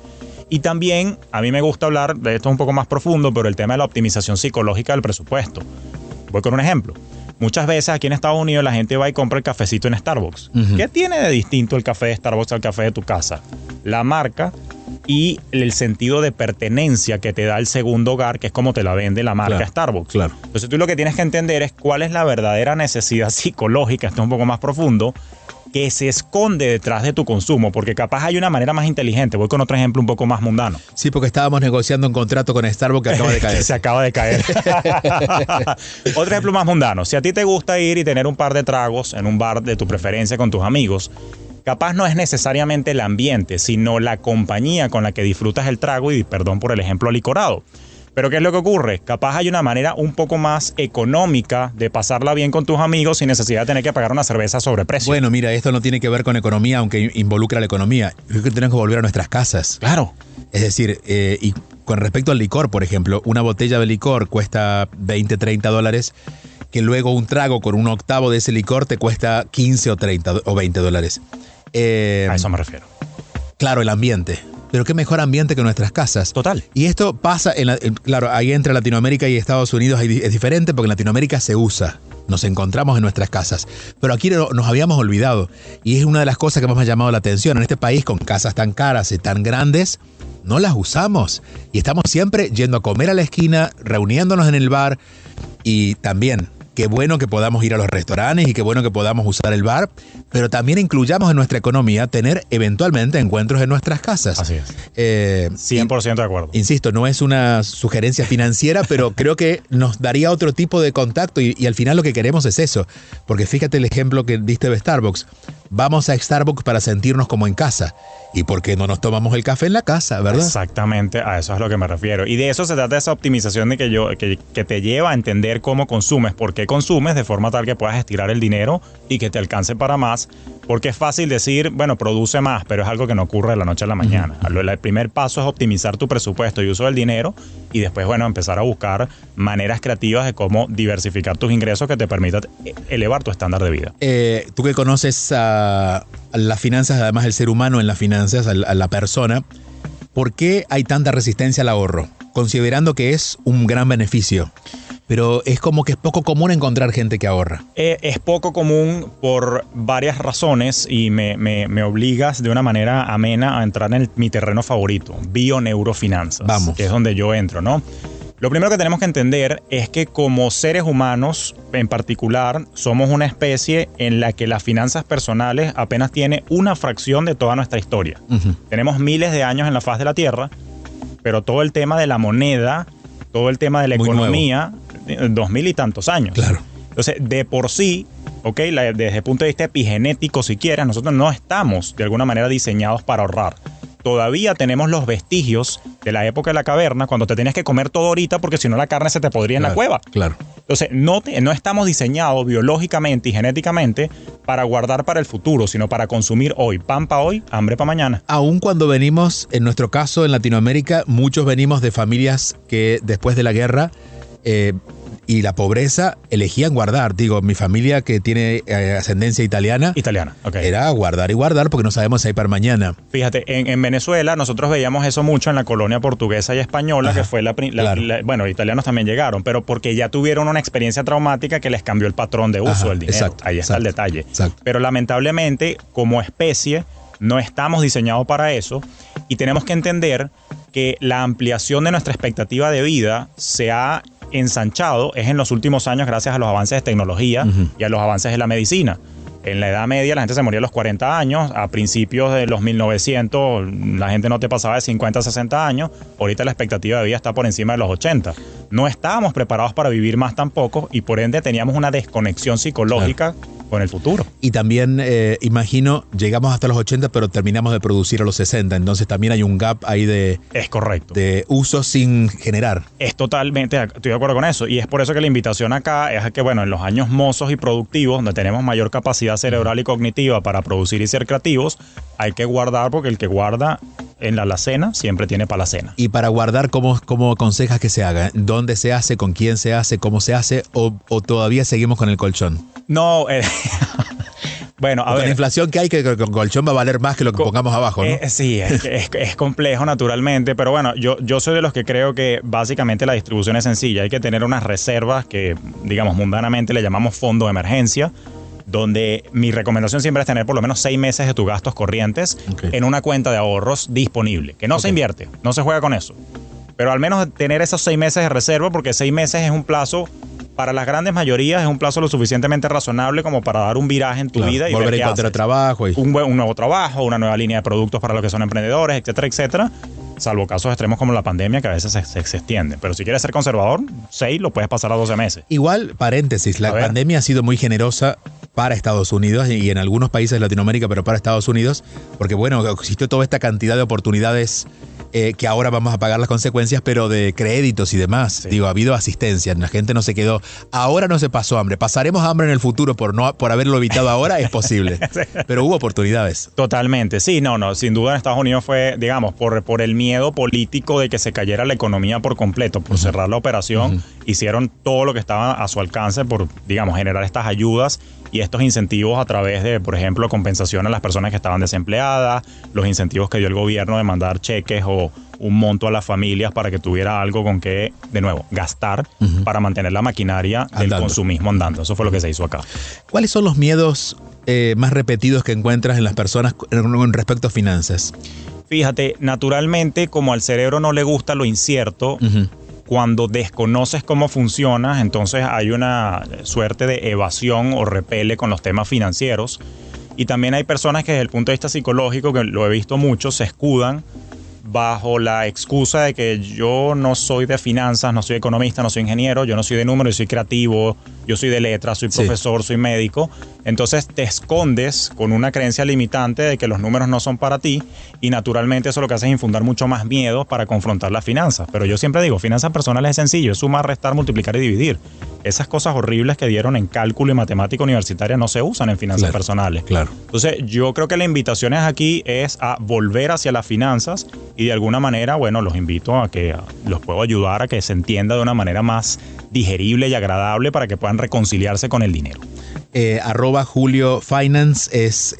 Y también, a mí me gusta hablar de esto un poco más profundo, pero el tema de la optimización psicológica del presupuesto. Voy con un ejemplo. Muchas veces aquí en Estados Unidos la gente va y compra el cafecito en Starbucks. ¿Qué tiene de distinto el café de Starbucks al café de tu casa? La marca y el sentido de pertenencia que te da el segundo hogar, que es como te la vende la marca Starbucks. Claro. Entonces tú lo que tienes que entender es cuál es la verdadera necesidad psicológica, esto es un poco más profundo, que se esconde detrás de tu consumo, porque capaz hay una manera más inteligente. Voy con otro ejemplo un poco más mundano. Sí, porque estábamos negociando un contrato con Starbucks que acaba de caer. Se acaba de caer. Otro ejemplo más mundano. Si a ti te gusta ir y tener un par de tragos en un bar de tu preferencia con tus amigos, capaz no es necesariamente el ambiente, sino la compañía con la que disfrutas el trago y, perdón por el ejemplo, licorado. Pero ¿qué es lo que ocurre? Capaz hay una manera un poco más económica de pasarla bien con tus amigos sin necesidad de tener que pagar una cerveza sobre precio. Bueno, mira, esto no tiene que ver con economía, aunque involucra la economía. Creo que tenemos que volver a nuestras casas. Claro. Es decir, y con respecto al licor, por ejemplo, una botella de licor cuesta $20, $30, que luego un trago con un octavo de ese licor te cuesta $15 o $30 o $20. A eso me refiero. Claro, el ambiente. Pero qué mejor ambiente que nuestras casas. Total. Y esto pasa, claro, ahí entre Latinoamérica y Estados Unidos es diferente porque en Latinoamérica se usa. Nos encontramos en nuestras casas. Pero aquí nos habíamos olvidado. Y es una de las cosas que más me ha llamado la atención. En este país, con casas tan caras y tan grandes, no las usamos. Y estamos siempre yendo a comer a la esquina, reuniéndonos en el bar. Y también, qué bueno que podamos ir a los restaurantes y qué bueno que podamos usar el bar, pero también incluyamos en nuestra economía tener eventualmente encuentros en nuestras casas. Así es. 100% de acuerdo. Insisto, no es una sugerencia financiera, pero creo que nos daría otro tipo de contacto y al final lo que queremos es eso. Porque fíjate el ejemplo que diste de Starbucks. Vamos a Starbucks para sentirnos como en casa. ¿Y por qué no nos tomamos el café en la casa, verdad? Exactamente, a eso es a lo que me refiero. Y de eso se trata esa optimización de que te lleva a entender cómo consumes, por qué consumes, de forma tal que puedas estirar el dinero y que te alcance para más. Porque es fácil decir, bueno, produce más, pero es algo que no ocurre de la noche a la mañana. El primer paso es optimizar tu presupuesto y uso del dinero y después, bueno, empezar a buscar maneras creativas de cómo diversificar tus ingresos que te permitan elevar tu estándar de vida. Tú que conoces a las finanzas, además el ser humano en las finanzas, a la persona, ¿por qué hay tanta resistencia al ahorro? Considerando que es un gran beneficio. Pero es como que es poco común encontrar gente que ahorra. Es poco común por varias razones y me obligas de una manera amena a entrar en mi terreno favorito, bioneurofinanzas. Vamos. Que es donde yo entro, ¿no? Lo primero que tenemos que entender es que como seres humanos, en particular, somos una especie en la que las finanzas personales apenas tiene una fracción de toda nuestra historia. Tenemos miles de años en la faz de la Tierra, pero todo el tema de la moneda, todo el tema de la economía, 2000 y tantos años. Claro. Entonces, de por sí, desde el punto de vista epigenético, si quieres, nosotros no estamos de alguna manera diseñados para ahorrar. Todavía tenemos los vestigios de la época de la caverna, cuando te tenías que comer todo ahorita porque si no la carne se te podría en la cueva. Claro. Entonces, no estamos diseñados biológicamente y genéticamente para guardar para el futuro, sino para consumir hoy. Pan para hoy, hambre para mañana. Aún cuando venimos, en nuestro caso en Latinoamérica, muchos venimos de familias que después de la guerra y la pobreza elegían guardar. Digo, mi familia que tiene ascendencia italiana. Ok. Era guardar y guardar porque no sabemos si hay para mañana. Fíjate, en Venezuela nosotros veíamos eso mucho en la colonia portuguesa y española. Ajá, que fue bueno, italianos también llegaron, pero porque ya tuvieron una experiencia traumática que les cambió el patrón de uso del dinero. Exacto, ahí está el detalle. Exacto. Pero lamentablemente, como especie, no estamos diseñados para eso y tenemos que entender que la ampliación de nuestra expectativa de vida se ha ensanchado es en los últimos años gracias a los avances de tecnología y a los avances de la medicina. En la Edad Media la gente se moría a los 40 años, a principios de los 1900 la gente no te pasaba de 50 a 60 años, ahorita la expectativa de vida está por encima de los 80. No estábamos preparados para vivir más tampoco y por ende teníamos una desconexión psicológica con el futuro. Y también, imagino, llegamos hasta los 80, pero terminamos de producir a los 60. Entonces también hay un gap ahí de... Es correcto. De uso sin generar. Es totalmente, estoy de acuerdo con eso. Y es por eso que la invitación acá es a que, bueno, en los años mozos y productivos, donde tenemos mayor capacidad cerebral y cognitiva para producir y ser creativos, hay que guardar, porque el que guarda en la alacena siempre tiene para la cena. Y para guardar, ¿cómo aconsejas que se haga? ¿Dónde se hace? ¿Con quién se hace? ¿Cómo se hace? ¿O todavía seguimos con el colchón? No, bueno, a ver. Con la inflación que hay, que el colchón va a valer más que lo que pongamos abajo, ¿no? Sí, es complejo naturalmente, pero bueno, yo soy de los que creo que básicamente la distribución es sencilla. Hay que tener unas reservas que, digamos, mundanamente le llamamos fondo de emergencia, donde mi recomendación siempre es tener por lo menos 6 meses de tus gastos corrientes en una cuenta de ahorros disponible, que no se invierte, no se juega con eso. Pero al menos tener esos 6 meses de reserva, porque 6 meses es un plazo... Para las grandes mayorías es un plazo lo suficientemente razonable como para dar un viraje en tu vida y volver a encontrar trabajo. Un nuevo trabajo, una nueva línea de productos para los que son emprendedores, etcétera, etcétera. Salvo casos extremos como la pandemia que a veces se extienden. Pero si quieres ser conservador, 6 lo puedes pasar a 12 meses. Igual, paréntesis, la pandemia ha sido muy generosa para Estados Unidos y en algunos países de Latinoamérica, pero para Estados Unidos, porque bueno, existió toda esta cantidad de oportunidades que ahora vamos a pagar las consecuencias, pero de créditos y demás. Sí. Digo, ha habido asistencia, la gente no se quedó. Ahora no se pasó hambre. Pasaremos hambre en el futuro por haberlo evitado ahora, es posible. Sí. Pero hubo oportunidades. Totalmente, sí, no, sin duda en Estados Unidos fue, digamos, por el miedo político de que se cayera la economía por completo, por cerrar la operación, hicieron todo lo que estaba a su alcance por, digamos, generar estas ayudas y estos incentivos a través de, por ejemplo, compensación a las personas que estaban desempleadas, los incentivos que dio el gobierno de mandar cheques o un monto a las familias para que tuviera algo con que, de nuevo, gastar para mantener la maquinaria del consumismo andando. Eso fue lo que se hizo acá. ¿Cuáles son los miedos más repetidos que encuentras en las personas con respecto a finanzas? Fíjate, naturalmente, como al cerebro no le gusta lo incierto, cuando desconoces cómo funciona, entonces hay una suerte de evasión o repele con los temas financieros. Y también hay personas que desde el punto de vista psicológico, que lo he visto mucho, se escudan bajo la excusa de que yo no soy de finanzas, no soy economista, no soy ingeniero, yo no soy de números, yo soy creativo, yo soy de letras, soy profesor, soy médico. Entonces te escondes con una creencia limitante de que los números no son para ti y naturalmente eso lo que hace es infundar mucho más miedo para confrontar las finanzas. Pero yo siempre digo, finanzas personales es sencillo, es sumar, restar, multiplicar y dividir. Esas cosas horribles que dieron en cálculo y matemática universitaria no se usan en finanzas personales. Claro. Entonces yo creo que la invitación aquí es a volver hacia las finanzas y de alguna manera, bueno, los invito a que los puedo ayudar a que se entienda de una manera más digerible y agradable para que puedan reconciliarse con el dinero. @Julio Finance es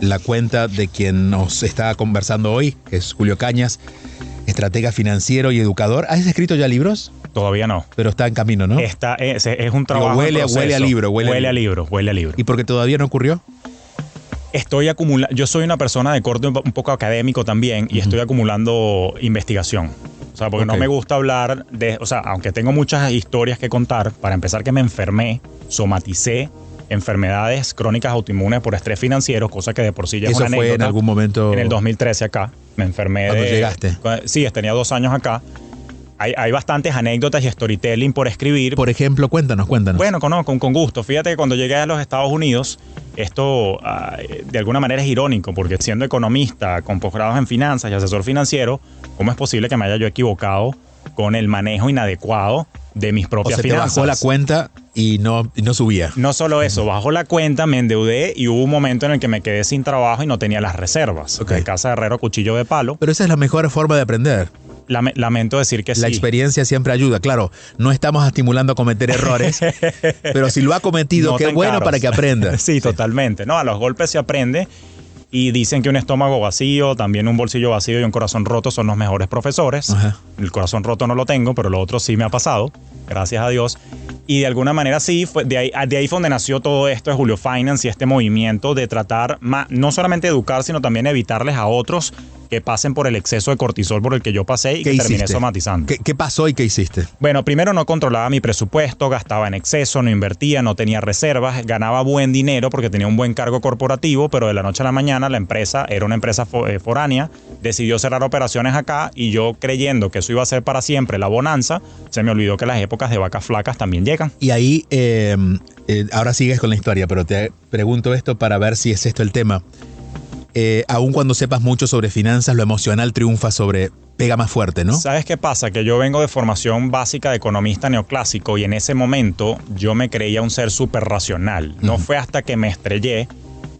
la cuenta de quien nos está conversando hoy, que es Julio Cañas, estratega financiero y educador. ¿Has escrito ya libros? Todavía no. Pero está en camino, ¿no? Es un trabajo. Huele a libro. Huele a libro. ¿Y por qué todavía no ocurrió? Estoy acumulando. Yo soy una persona de corte un poco académico también y estoy acumulando investigación. O sea, porque no me gusta hablar de... O sea, aunque tengo muchas historias que contar, para empezar que me enfermé, somaticé enfermedades crónicas autoinmunes por estrés financiero, cosa que de por sí ya es una anécdota. ¿Eso fue en algún momento? En el 2013 acá. Me enfermé ¿Cuándo llegaste? Sí, tenía 2 años acá. Hay bastantes anécdotas y storytelling por escribir. Por ejemplo, cuéntanos. Bueno, con gusto. Fíjate que cuando llegué a los Estados Unidos, esto de alguna manera es irónico, porque siendo economista, con posgrados en finanzas y asesor financiero, ¿cómo es posible que me haya yo equivocado con el manejo inadecuado de mis propias finanzas? Te bajó la cuenta y no subía. No solo eso, bajó la cuenta, me endeudé y hubo un momento en el que me quedé sin trabajo y no tenía las reservas. De casa de herrero, cuchillo de palo. Pero esa es la mejor forma de aprender. Lamento decir que sí. La experiencia siempre ayuda. Claro, no estamos estimulando a cometer errores, pero si lo ha cometido, no, qué bueno caros. Para que aprenda. Sí, totalmente. No, a los golpes se aprende y dicen que un estómago vacío, también un bolsillo vacío y un corazón roto son los mejores profesores. Ajá. El corazón roto no lo tengo, pero lo otro sí me ha pasado, gracias a Dios. Y de alguna manera sí, de ahí fue donde nació todo esto de Julio Finance y este movimiento de tratar, no solamente educar, sino también evitarles a otros que pasen por el exceso de cortisol por el que yo pasé y que terminé somatizando. ¿Qué pasó y qué hiciste? Bueno, primero no controlaba mi presupuesto, gastaba en exceso, no invertía, no tenía reservas, ganaba buen dinero porque tenía un buen cargo corporativo, pero de la noche a la mañana la empresa era una empresa foránea, decidió cerrar operaciones acá y yo creyendo que eso iba a ser para siempre la bonanza, se me olvidó que las épocas de vacas flacas también llegan. Y ahí, ahora sigues con la historia, pero te pregunto esto para ver si es esto el tema. Aun cuando sepas mucho sobre finanzas, lo emocional pega más fuerte, ¿no? ¿Sabes qué pasa? Que yo vengo de formación básica de economista neoclásico y en ese momento yo me creía un ser súper racional. No fue hasta que me estrellé,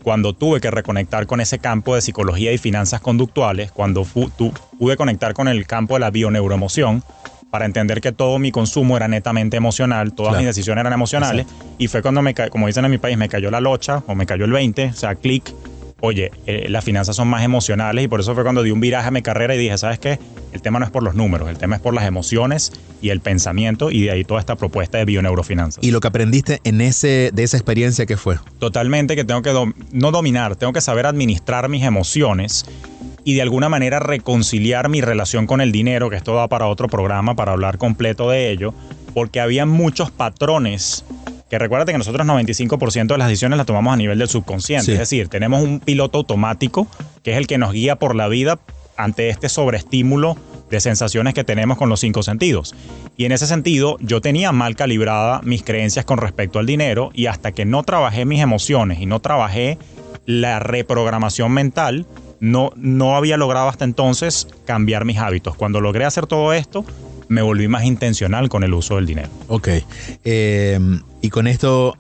cuando tuve que reconectar con ese campo de psicología y finanzas conductuales, cuando pude conectar con el campo de la bioneuroemoción, para entender que todo mi consumo era netamente emocional, todas mis decisiones eran emocionales. Exacto. Y fue cuando, como dicen en mi país, me cayó la locha o me cayó el 20, o sea, clic. Oye, las finanzas son más emocionales y por eso fue cuando di un viraje a mi carrera y dije, ¿sabes qué? El tema no es por los números, el tema es por las emociones y el pensamiento y de ahí toda esta propuesta de bioneurofinanzas. ¿Y lo que aprendiste de esa experiencia qué fue? Totalmente que tengo que no dominar, tengo que saber administrar mis emociones y de alguna manera reconciliar mi relación con el dinero, que esto da para otro programa para hablar completo de ello, porque había muchos patrones. Que recuérdate que nosotros 95% de las decisiones las tomamos a nivel del subconsciente. Sí. Es decir, tenemos un piloto automático que es el que nos guía por la vida ante este sobreestímulo de sensaciones que tenemos con los 5 sentidos. Y en ese sentido, yo tenía mal calibrada mis creencias con respecto al dinero y hasta que no trabajé mis emociones y no trabajé la reprogramación mental, no había logrado hasta entonces cambiar mis hábitos. Cuando logré hacer todo esto, me volví más intencional con el uso del dinero. Ok. Y con esto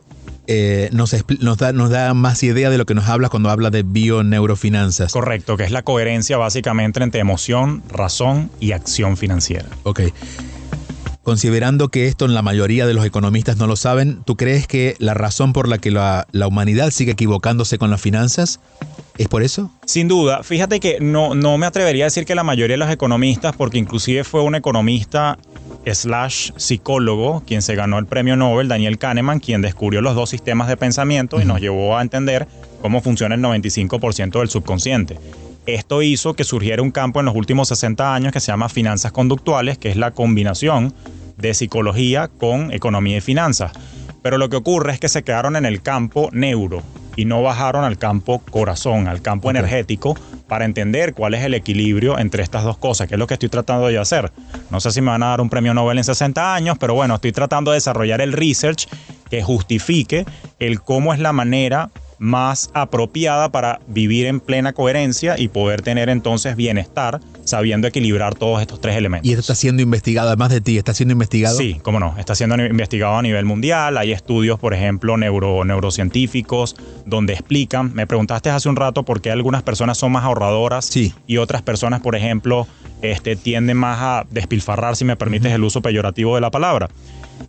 nos da más idea de lo que nos hablas cuando hablas de bioneurofinanzas. Correcto, que es la coherencia básicamente entre emoción, razón y acción financiera. Ok. Considerando que esto la mayoría de los economistas no lo saben, ¿tú crees que la razón por la que la humanidad sigue equivocándose con las finanzas es por eso? Sin duda. Fíjate que no me atrevería a decir que la mayoría de los economistas, porque inclusive fue un economista / psicólogo quien se ganó el premio Nobel, Daniel Kahneman, quien descubrió los 2 sistemas de pensamiento y nos llevó a entender cómo funciona el 95% del subconsciente. Esto hizo que surgiera un campo en los últimos 60 años que se llama finanzas conductuales, que es la combinación de psicología con economía y finanzas. Pero lo que ocurre es que se quedaron en el campo neuro y no bajaron al campo corazón, al campo energético, para entender cuál es el equilibrio entre estas dos cosas, que es lo que estoy tratando de hacer. No sé si me van a dar un premio Nobel en 60 años, pero bueno, estoy tratando de desarrollar el research que justifique el cómo es la manera más apropiada para vivir en plena coherencia y poder tener entonces bienestar, sabiendo equilibrar todos estos 3 elementos. ¿Y esto está siendo investigado, además de ti, está siendo investigado? Sí, cómo no, está siendo investigado a nivel mundial. Hay estudios, por ejemplo, neurocientíficos, donde explican, me preguntaste hace un rato por qué algunas personas son más ahorradoras y otras personas, por ejemplo, tienden más a despilfarrar, si me permites el uso peyorativo de la palabra.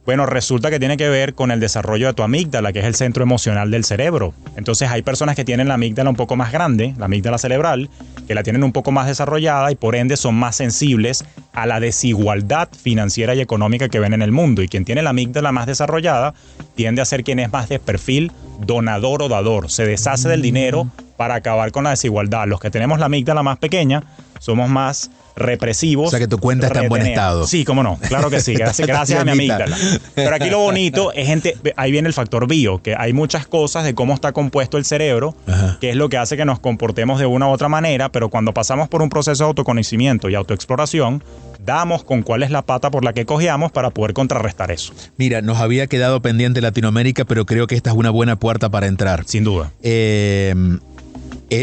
Bueno, resulta que tiene que ver con el desarrollo de tu amígdala, que es el centro emocional del cerebro. Entonces hay personas que tienen la amígdala un poco más grande, la amígdala cerebral, que la tienen un poco más desarrollada y por ende son más sensibles a la desigualdad financiera y económica que ven en el mundo. Y quien tiene la amígdala más desarrollada tiende a ser quien es más de perfil donador o dador. Se deshace del dinero para acabar con la desigualdad. Los que tenemos la amígdala más pequeña somos más represivos. O sea que tu cuenta está en buen estado. Sí, cómo no, claro que sí, gracias a mi amígdala. Pero aquí lo bonito es, ahí viene el factor bio, que hay muchas cosas de cómo está compuesto el cerebro, que es lo que hace que nos comportemos de una u otra manera, pero cuando pasamos por un proceso de autoconocimiento y autoexploración, damos con cuál es la pata por la que cojeamos para poder contrarrestar eso. Mira, nos había quedado pendiente Latinoamérica, pero creo que esta es una buena puerta para entrar. Sin duda.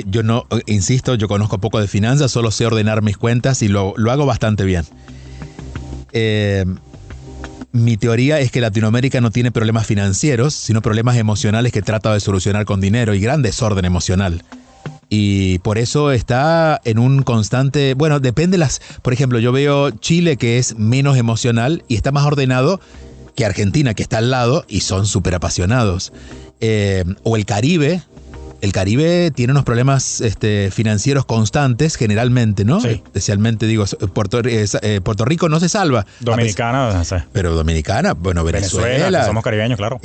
Yo no, insisto, yo conozco poco de finanzas, solo sé ordenar mis cuentas y lo hago bastante bien. Mi teoría es que Latinoamérica no tiene problemas financieros, sino problemas emocionales que trata de solucionar con dinero y gran desorden emocional. Y por eso está en un constante, bueno, depende por ejemplo, yo veo Chile que es menos emocional y está más ordenado que Argentina, que está al lado y son súper apasionados. O el Caribe. El Caribe tiene unos problemas financieros constantes, generalmente, ¿no? Sí. Especialmente, digo, Puerto Rico no se salva. Dominicana, no sé. Pero Dominicana, bueno, Venezuela. Que somos caribeños, claro.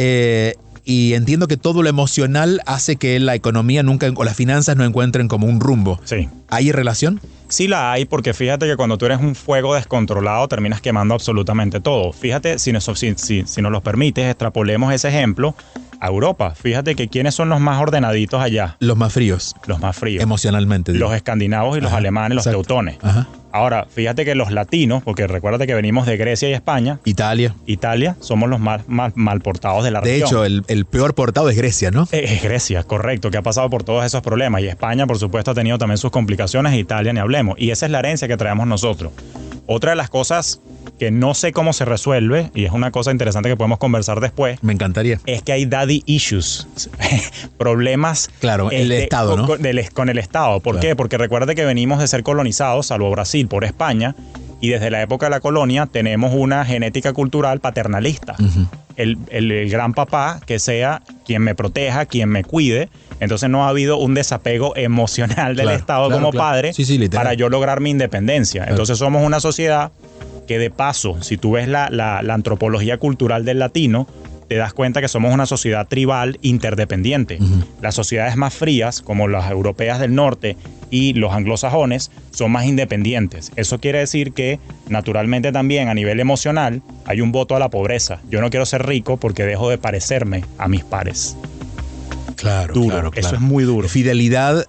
Y entiendo que todo lo emocional hace que la economía nunca, o las finanzas no encuentren como un rumbo. Sí. ¿Hay relación? Sí la hay, porque fíjate que cuando tú eres un fuego descontrolado terminas quemando absolutamente todo. Fíjate, si nos lo permites, extrapolemos ese ejemplo a Europa. Fíjate que ¿quiénes son los más ordenaditos allá? Los más fríos. Los más fríos. Emocionalmente. Digo. Los escandinavos y los alemanes, los teutones. Ajá. Ahora, fíjate que los latinos, porque recuérdate que venimos de Grecia y España. Italia, somos los más mal portados de la región. De hecho, el peor portado es Grecia, ¿no? Es Grecia, correcto, que ha pasado por todos esos problemas. Y España, por supuesto, ha tenido también sus complicaciones. Italia, ni hablemos. Y esa es la herencia que traemos nosotros. Otra de las cosas que no sé cómo se resuelve, y es una cosa interesante que podemos conversar después. Me encantaría. Es que hay daddy issues. Problemas. Claro, el Estado, ¿no? Con el Estado. ¿Por qué? Porque recuerda que venimos de ser colonizados, salvo Brasil, por España. Y desde la época de la colonia tenemos una genética cultural paternalista. Uh-huh. El gran papá que sea quien me proteja, quien me cuide. Entonces no ha habido un desapego emocional del Estado como padre para yo lograr mi independencia. Claro. Entonces somos una sociedad que, de paso, si tú ves la antropología cultural del latino, te das cuenta que somos una sociedad tribal interdependiente. Uh-huh. Las sociedades más frías, como las europeas del norte y los anglosajones, son más independientes. Eso quiere decir que, naturalmente, también a nivel emocional hay un voto a la pobreza. Yo no quiero ser rico porque dejo de parecerme a mis pares. Claro, duro. Claro. Eso es muy duro. Fidelidad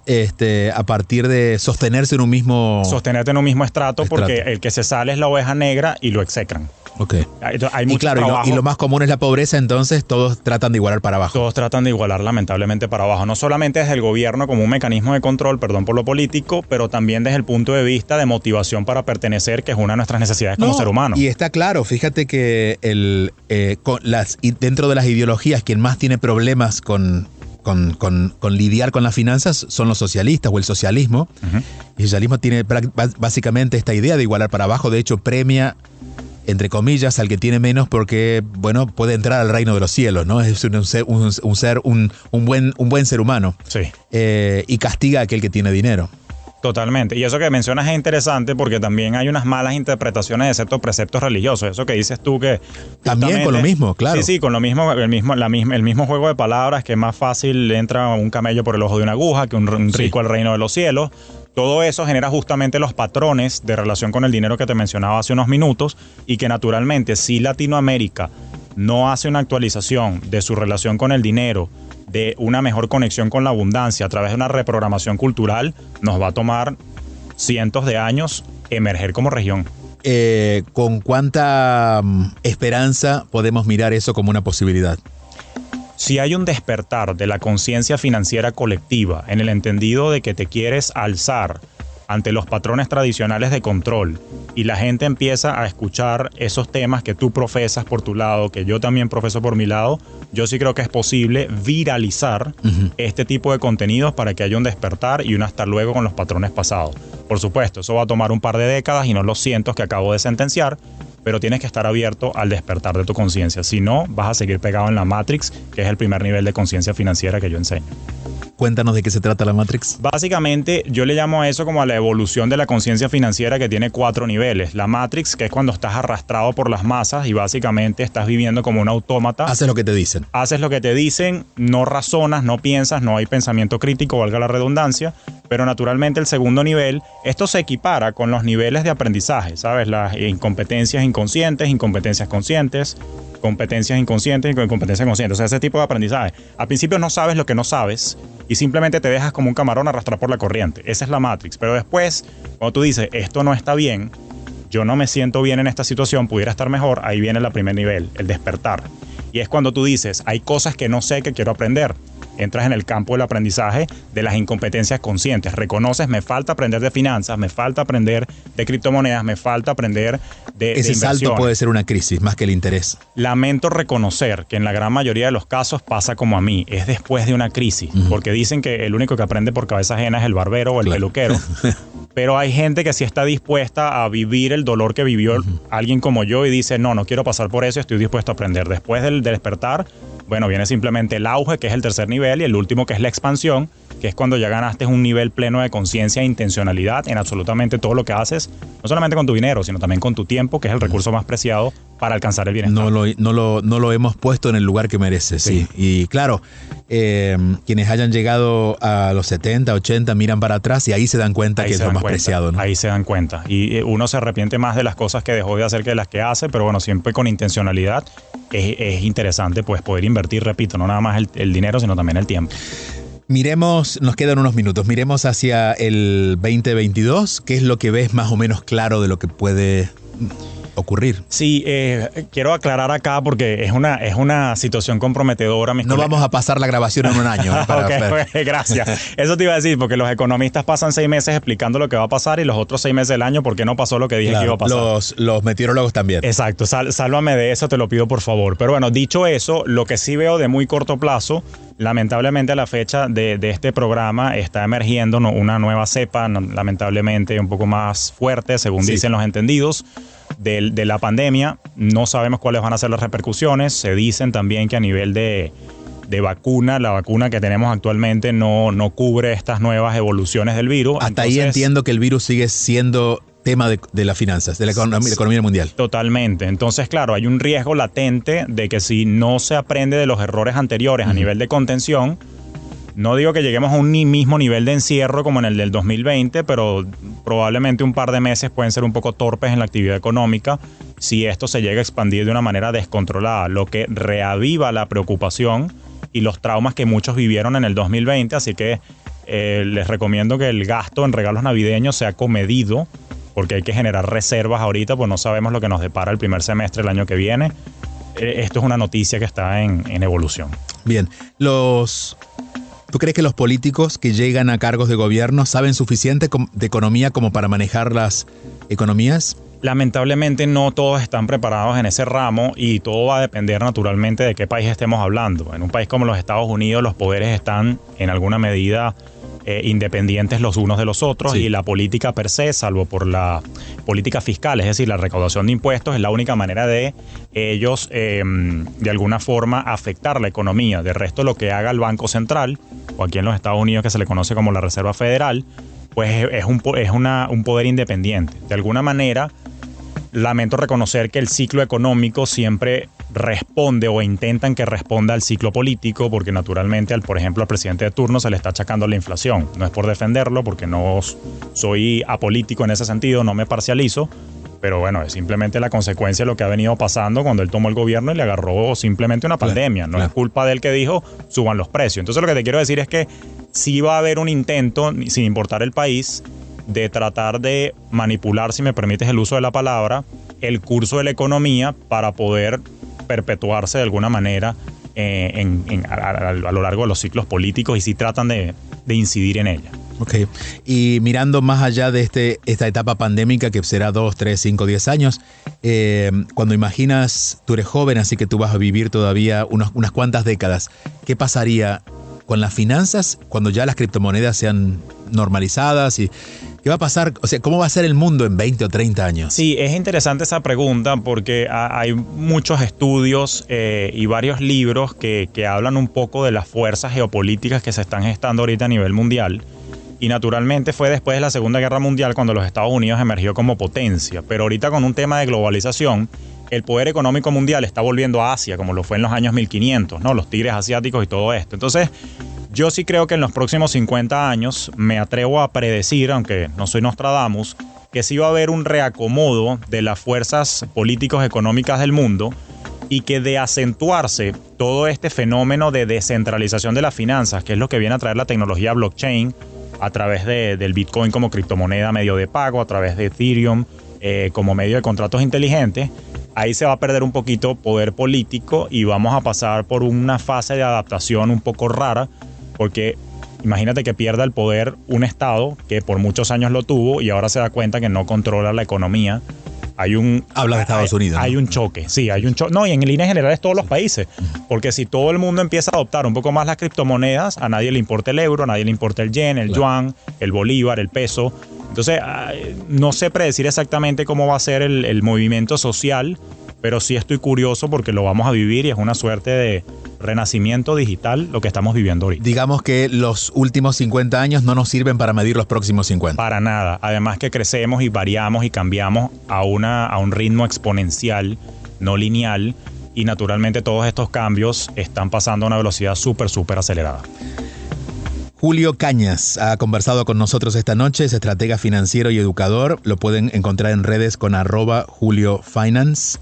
a partir de sostenerse en un mismo... Sostenerte en un mismo estrato, porque el que se sale es la oveja negra y lo execran. Okay. Hay mucho trabajo. Y lo más común es la pobreza, entonces todos tratan de igualar para abajo. Todos tratan de igualar lamentablemente para abajo. No solamente desde el gobierno como un mecanismo de control, perdón por lo político, pero también desde el punto de vista de motivación para pertenecer, que es una de nuestras necesidades como ser humano. Y está claro, fíjate que dentro de las ideologías, quien más tiene problemas con lidiar con las finanzas son los socialistas o el socialismo. Uh-huh. Y el socialismo tiene básicamente esta idea de igualar para abajo. De hecho, premia, entre comillas, al que tiene menos porque, bueno, puede entrar al reino de los cielos, ¿no? Es un buen ser humano. Sí. Y castiga a aquel que tiene dinero. Totalmente. Y eso que mencionas es interesante porque también hay unas malas interpretaciones de ciertos preceptos religiosos. Eso que dices tú que... También con lo mismo, claro. Sí, con lo mismo, el mismo juego de palabras, que es más fácil entra un camello por el ojo de una aguja que un rico al reino de los cielos. Todo eso genera justamente los patrones de relación con el dinero que te mencionaba hace unos minutos, y que naturalmente si Latinoamérica no hace una actualización de su relación con el dinero, de una mejor conexión con la abundancia a través de una reprogramación cultural, nos va a tomar cientos de años emerger como región. ¿Con cuánta esperanza podemos mirar eso como una posibilidad? Si hay un despertar de la conciencia financiera colectiva, en el entendido de que te quieres alzar ante los patrones tradicionales de control, y la gente empieza a escuchar esos temas que tú profesas por tu lado, que yo también profeso por mi lado, yo sí creo que es posible viralizar este tipo de contenidos para que haya un despertar y un hasta luego con los patrones pasados. Por supuesto, eso va a tomar un par de décadas y no los cientos que acabo de sentenciar, pero tienes que estar abierto al despertar de tu conciencia. Si no, vas a seguir pegado en la Matrix, que es el primer nivel de conciencia financiera que yo enseño. Cuéntanos de qué se trata la Matrix. Básicamente, yo le llamo a eso como a la evolución de la conciencia financiera, que tiene 4 niveles. La Matrix, que es cuando estás arrastrado por las masas y básicamente estás viviendo como un autómata. Haces lo que te dicen. Haces lo que te dicen, no razonas, no piensas, no hay pensamiento crítico, valga la redundancia. Pero naturalmente el segundo nivel, esto se equipara con los niveles de aprendizaje, ¿sabes? Las incompetencias inconscientes, incompetencias conscientes, competencias inconscientes y competencias conscientes. O sea, ese tipo de aprendizaje. Al principio no sabes lo que no sabes y simplemente te dejas como un camarón arrastrar por la corriente. Esa es la Matrix. Pero después, cuando tú dices, esto no está bien, yo no me siento bien en esta situación, pudiera estar mejor, ahí viene el primer nivel, el despertar. Y es cuando tú dices, hay cosas que no sé que quiero aprender. Entras en el campo del aprendizaje de las incompetencias conscientes. Reconoces, me falta aprender de finanzas, me falta aprender de criptomonedas, me falta aprender de Ese inversión. salto puede ser una crisis, más que el interés. Lamento reconocer que en la gran mayoría de los casos pasa como a mí. Es después de una crisis. Porque dicen que el único que aprende por cabeza ajena es el barbero o el peluquero. Pero hay gente que sí está dispuesta a vivir el dolor que vivió alguien como yo y dice, no quiero pasar por eso, estoy dispuesto a aprender. Después del despertar, bueno, viene simplemente el auge, que es el tercer nivel, y el último, que es la expansión, que es cuando ya ganaste un nivel pleno de conciencia e intencionalidad en absolutamente todo lo que haces, no solamente con tu dinero, sino también con tu tiempo, que es el recurso más preciado para alcanzar el bienestar. No lo hemos puesto en el lugar que merece, sí. Y claro, quienes hayan llegado a los 70, 80 miran para atrás y ahí se dan cuenta que es lo más preciado, ¿no? Ahí se dan cuenta. Y uno se arrepiente más de las cosas que dejó de hacer que de las que hace, pero bueno, siempre con intencionalidad. Es interesante pues poder invertir, repito, no nada más el dinero, sino también el tiempo. Miremos, nos quedan unos minutos, miremos hacia el 2022. ¿Qué es lo que ves más o menos claro de lo que puede ocurrir? Sí, quiero aclarar acá porque es una situación comprometedora. No vamos a pasar la grabación en un año. Okay, gracias. Eso te iba a decir, porque los economistas pasan 6 meses explicando lo que va a pasar y los otros 6 meses del año porque no pasó lo que dije que iba a pasar. Los meteorólogos también. Exacto, sálvame de eso, te lo pido por favor. Pero bueno, dicho eso, lo que sí veo de muy corto plazo, lamentablemente a la fecha de este programa está emergiendo una nueva cepa, lamentablemente un poco más fuerte, según dicen los entendidos, de la pandemia. No sabemos cuáles van a ser las repercusiones. Se dicen también que a nivel de vacuna, la vacuna que tenemos actualmente no cubre estas nuevas evoluciones del virus. Hasta ahí entiendo que el virus sigue siendo tema de las finanzas, de la economía mundial. Totalmente. Entonces, claro, hay un riesgo latente de que si no se aprende de los errores anteriores a nivel de contención, no digo que lleguemos a un mismo nivel de encierro como en el del 2020, pero probablemente un par de meses pueden ser un poco torpes en la actividad económica si esto se llega a expandir de una manera descontrolada, lo que reaviva la preocupación y los traumas que muchos vivieron en el 2020. Así que les recomiendo que el gasto en regalos navideños sea comedido, porque hay que generar reservas ahorita, pues no sabemos lo que nos depara el primer semestre del año que viene. Esto es una noticia que está en evolución. Bien, ¿tú crees que los políticos que llegan a cargos de gobierno saben suficiente de economía como para manejar las economías? Lamentablemente no todos están preparados en ese ramo y todo va a depender naturalmente de qué país estemos hablando. En un país como los Estados Unidos los poderes están en alguna medida independientes los unos de los otros, y la política per se, salvo por la política fiscal, es decir, la recaudación de impuestos, es la única manera de ellos de alguna forma afectar la economía. De resto, lo que haga el Banco Central, o aquí en los Estados Unidos que se le conoce como la Reserva Federal, pues es un poder independiente. De alguna manera, lamento reconocer que el ciclo económico siempre responde o intentan que responda al ciclo político, porque naturalmente, por ejemplo, al presidente de turno se le está achacando la inflación. No es por defenderlo, porque no soy apolítico en ese sentido, no me parcializo, pero bueno, es simplemente la consecuencia de lo que ha venido pasando cuando él tomó el gobierno y le agarró simplemente una pandemia. No es culpa de él que dijo, suban los precios. Entonces lo que te quiero decir es que sí va a haber un intento, sin importar el país, de tratar de manipular, si me permites el uso de la palabra, el curso de la economía para poder perpetuarse de alguna manera a lo largo de los ciclos políticos, y sí tratan de incidir en ella. Ok. Y mirando más allá de esta etapa pandémica que será 2, 3, 5, 10 años, cuando imaginas, tú eres joven, así que tú vas a vivir todavía unas cuantas décadas, ¿qué pasaría con las finanzas cuando ya las criptomonedas sean normalizadas? ¿Y qué va a pasar? O sea, ¿cómo va a ser el mundo en 20 o 30 años? Sí, es interesante esa pregunta porque hay muchos estudios y varios libros que hablan un poco de las fuerzas geopolíticas que se están gestando ahorita a nivel mundial. Y naturalmente fue después de la Segunda Guerra Mundial cuando los Estados Unidos emergió como potencia. Pero ahorita, con un tema de globalización, el poder económico mundial está volviendo a Asia, como lo fue en los años 1500, ¿no? Los tigres asiáticos y todo esto. Entonces, yo sí creo que en los próximos 50 años me atrevo a predecir, aunque no soy Nostradamus, que sí va a haber un reacomodo de las fuerzas políticos económicas del mundo, y que de acentuarse todo este fenómeno de descentralización de las finanzas, que es lo que viene a traer la tecnología blockchain a través del Bitcoin como criptomoneda medio de pago, a través de Ethereum como medio de contratos inteligentes, ahí se va a perder un poquito poder político y vamos a pasar por una fase de adaptación un poco rara, porque imagínate que pierda el poder un Estado que por muchos años lo tuvo y ahora se da cuenta que no controla la economía. Habla de Estados Unidos. Hay un choque, sí, hay un choque. No, y en líneas generales todos los países. Porque si todo el mundo empieza a adoptar un poco más las criptomonedas, a nadie le importa el euro, a nadie le importa el yen, el yuan, el bolívar, el peso. Entonces, no sé predecir exactamente cómo va a ser el movimiento social, pero sí estoy curioso porque lo vamos a vivir y es una suerte de renacimiento digital lo que estamos viviendo ahorita. Digamos que los últimos 50 años no nos sirven para medir los próximos 50. Para nada. Además que crecemos y variamos y cambiamos a un ritmo exponencial no lineal, y naturalmente todos estos cambios están pasando a una velocidad súper acelerada. Julio Cañas ha conversado con nosotros esta noche, es estratega financiero y educador. Lo pueden encontrar en redes con @JulioFinance.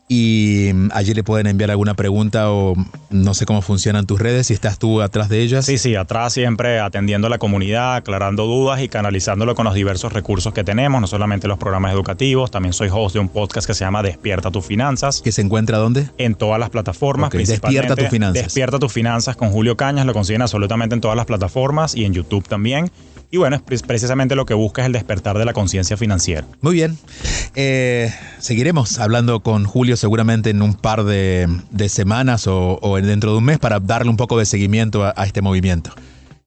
Y allí le pueden enviar alguna pregunta o no sé cómo funcionan tus redes, si estás tú atrás de ellas. Sí, atrás siempre atendiendo a la comunidad, aclarando dudas y canalizándolo con los diversos recursos que tenemos, no solamente los programas educativos, también soy host de un podcast que se llama Despierta tus finanzas. ¿Que se encuentra dónde? En todas las plataformas. Okay, Despierta tus finanzas. Despierta tus finanzas con Julio Cañas, lo consiguen absolutamente en todas las plataformas y en YouTube también. Y bueno, es precisamente lo que busca es el despertar de la conciencia financiera. Muy bien. Seguiremos hablando con Julio seguramente en un par de semanas o dentro de un mes para darle un poco de seguimiento a este movimiento.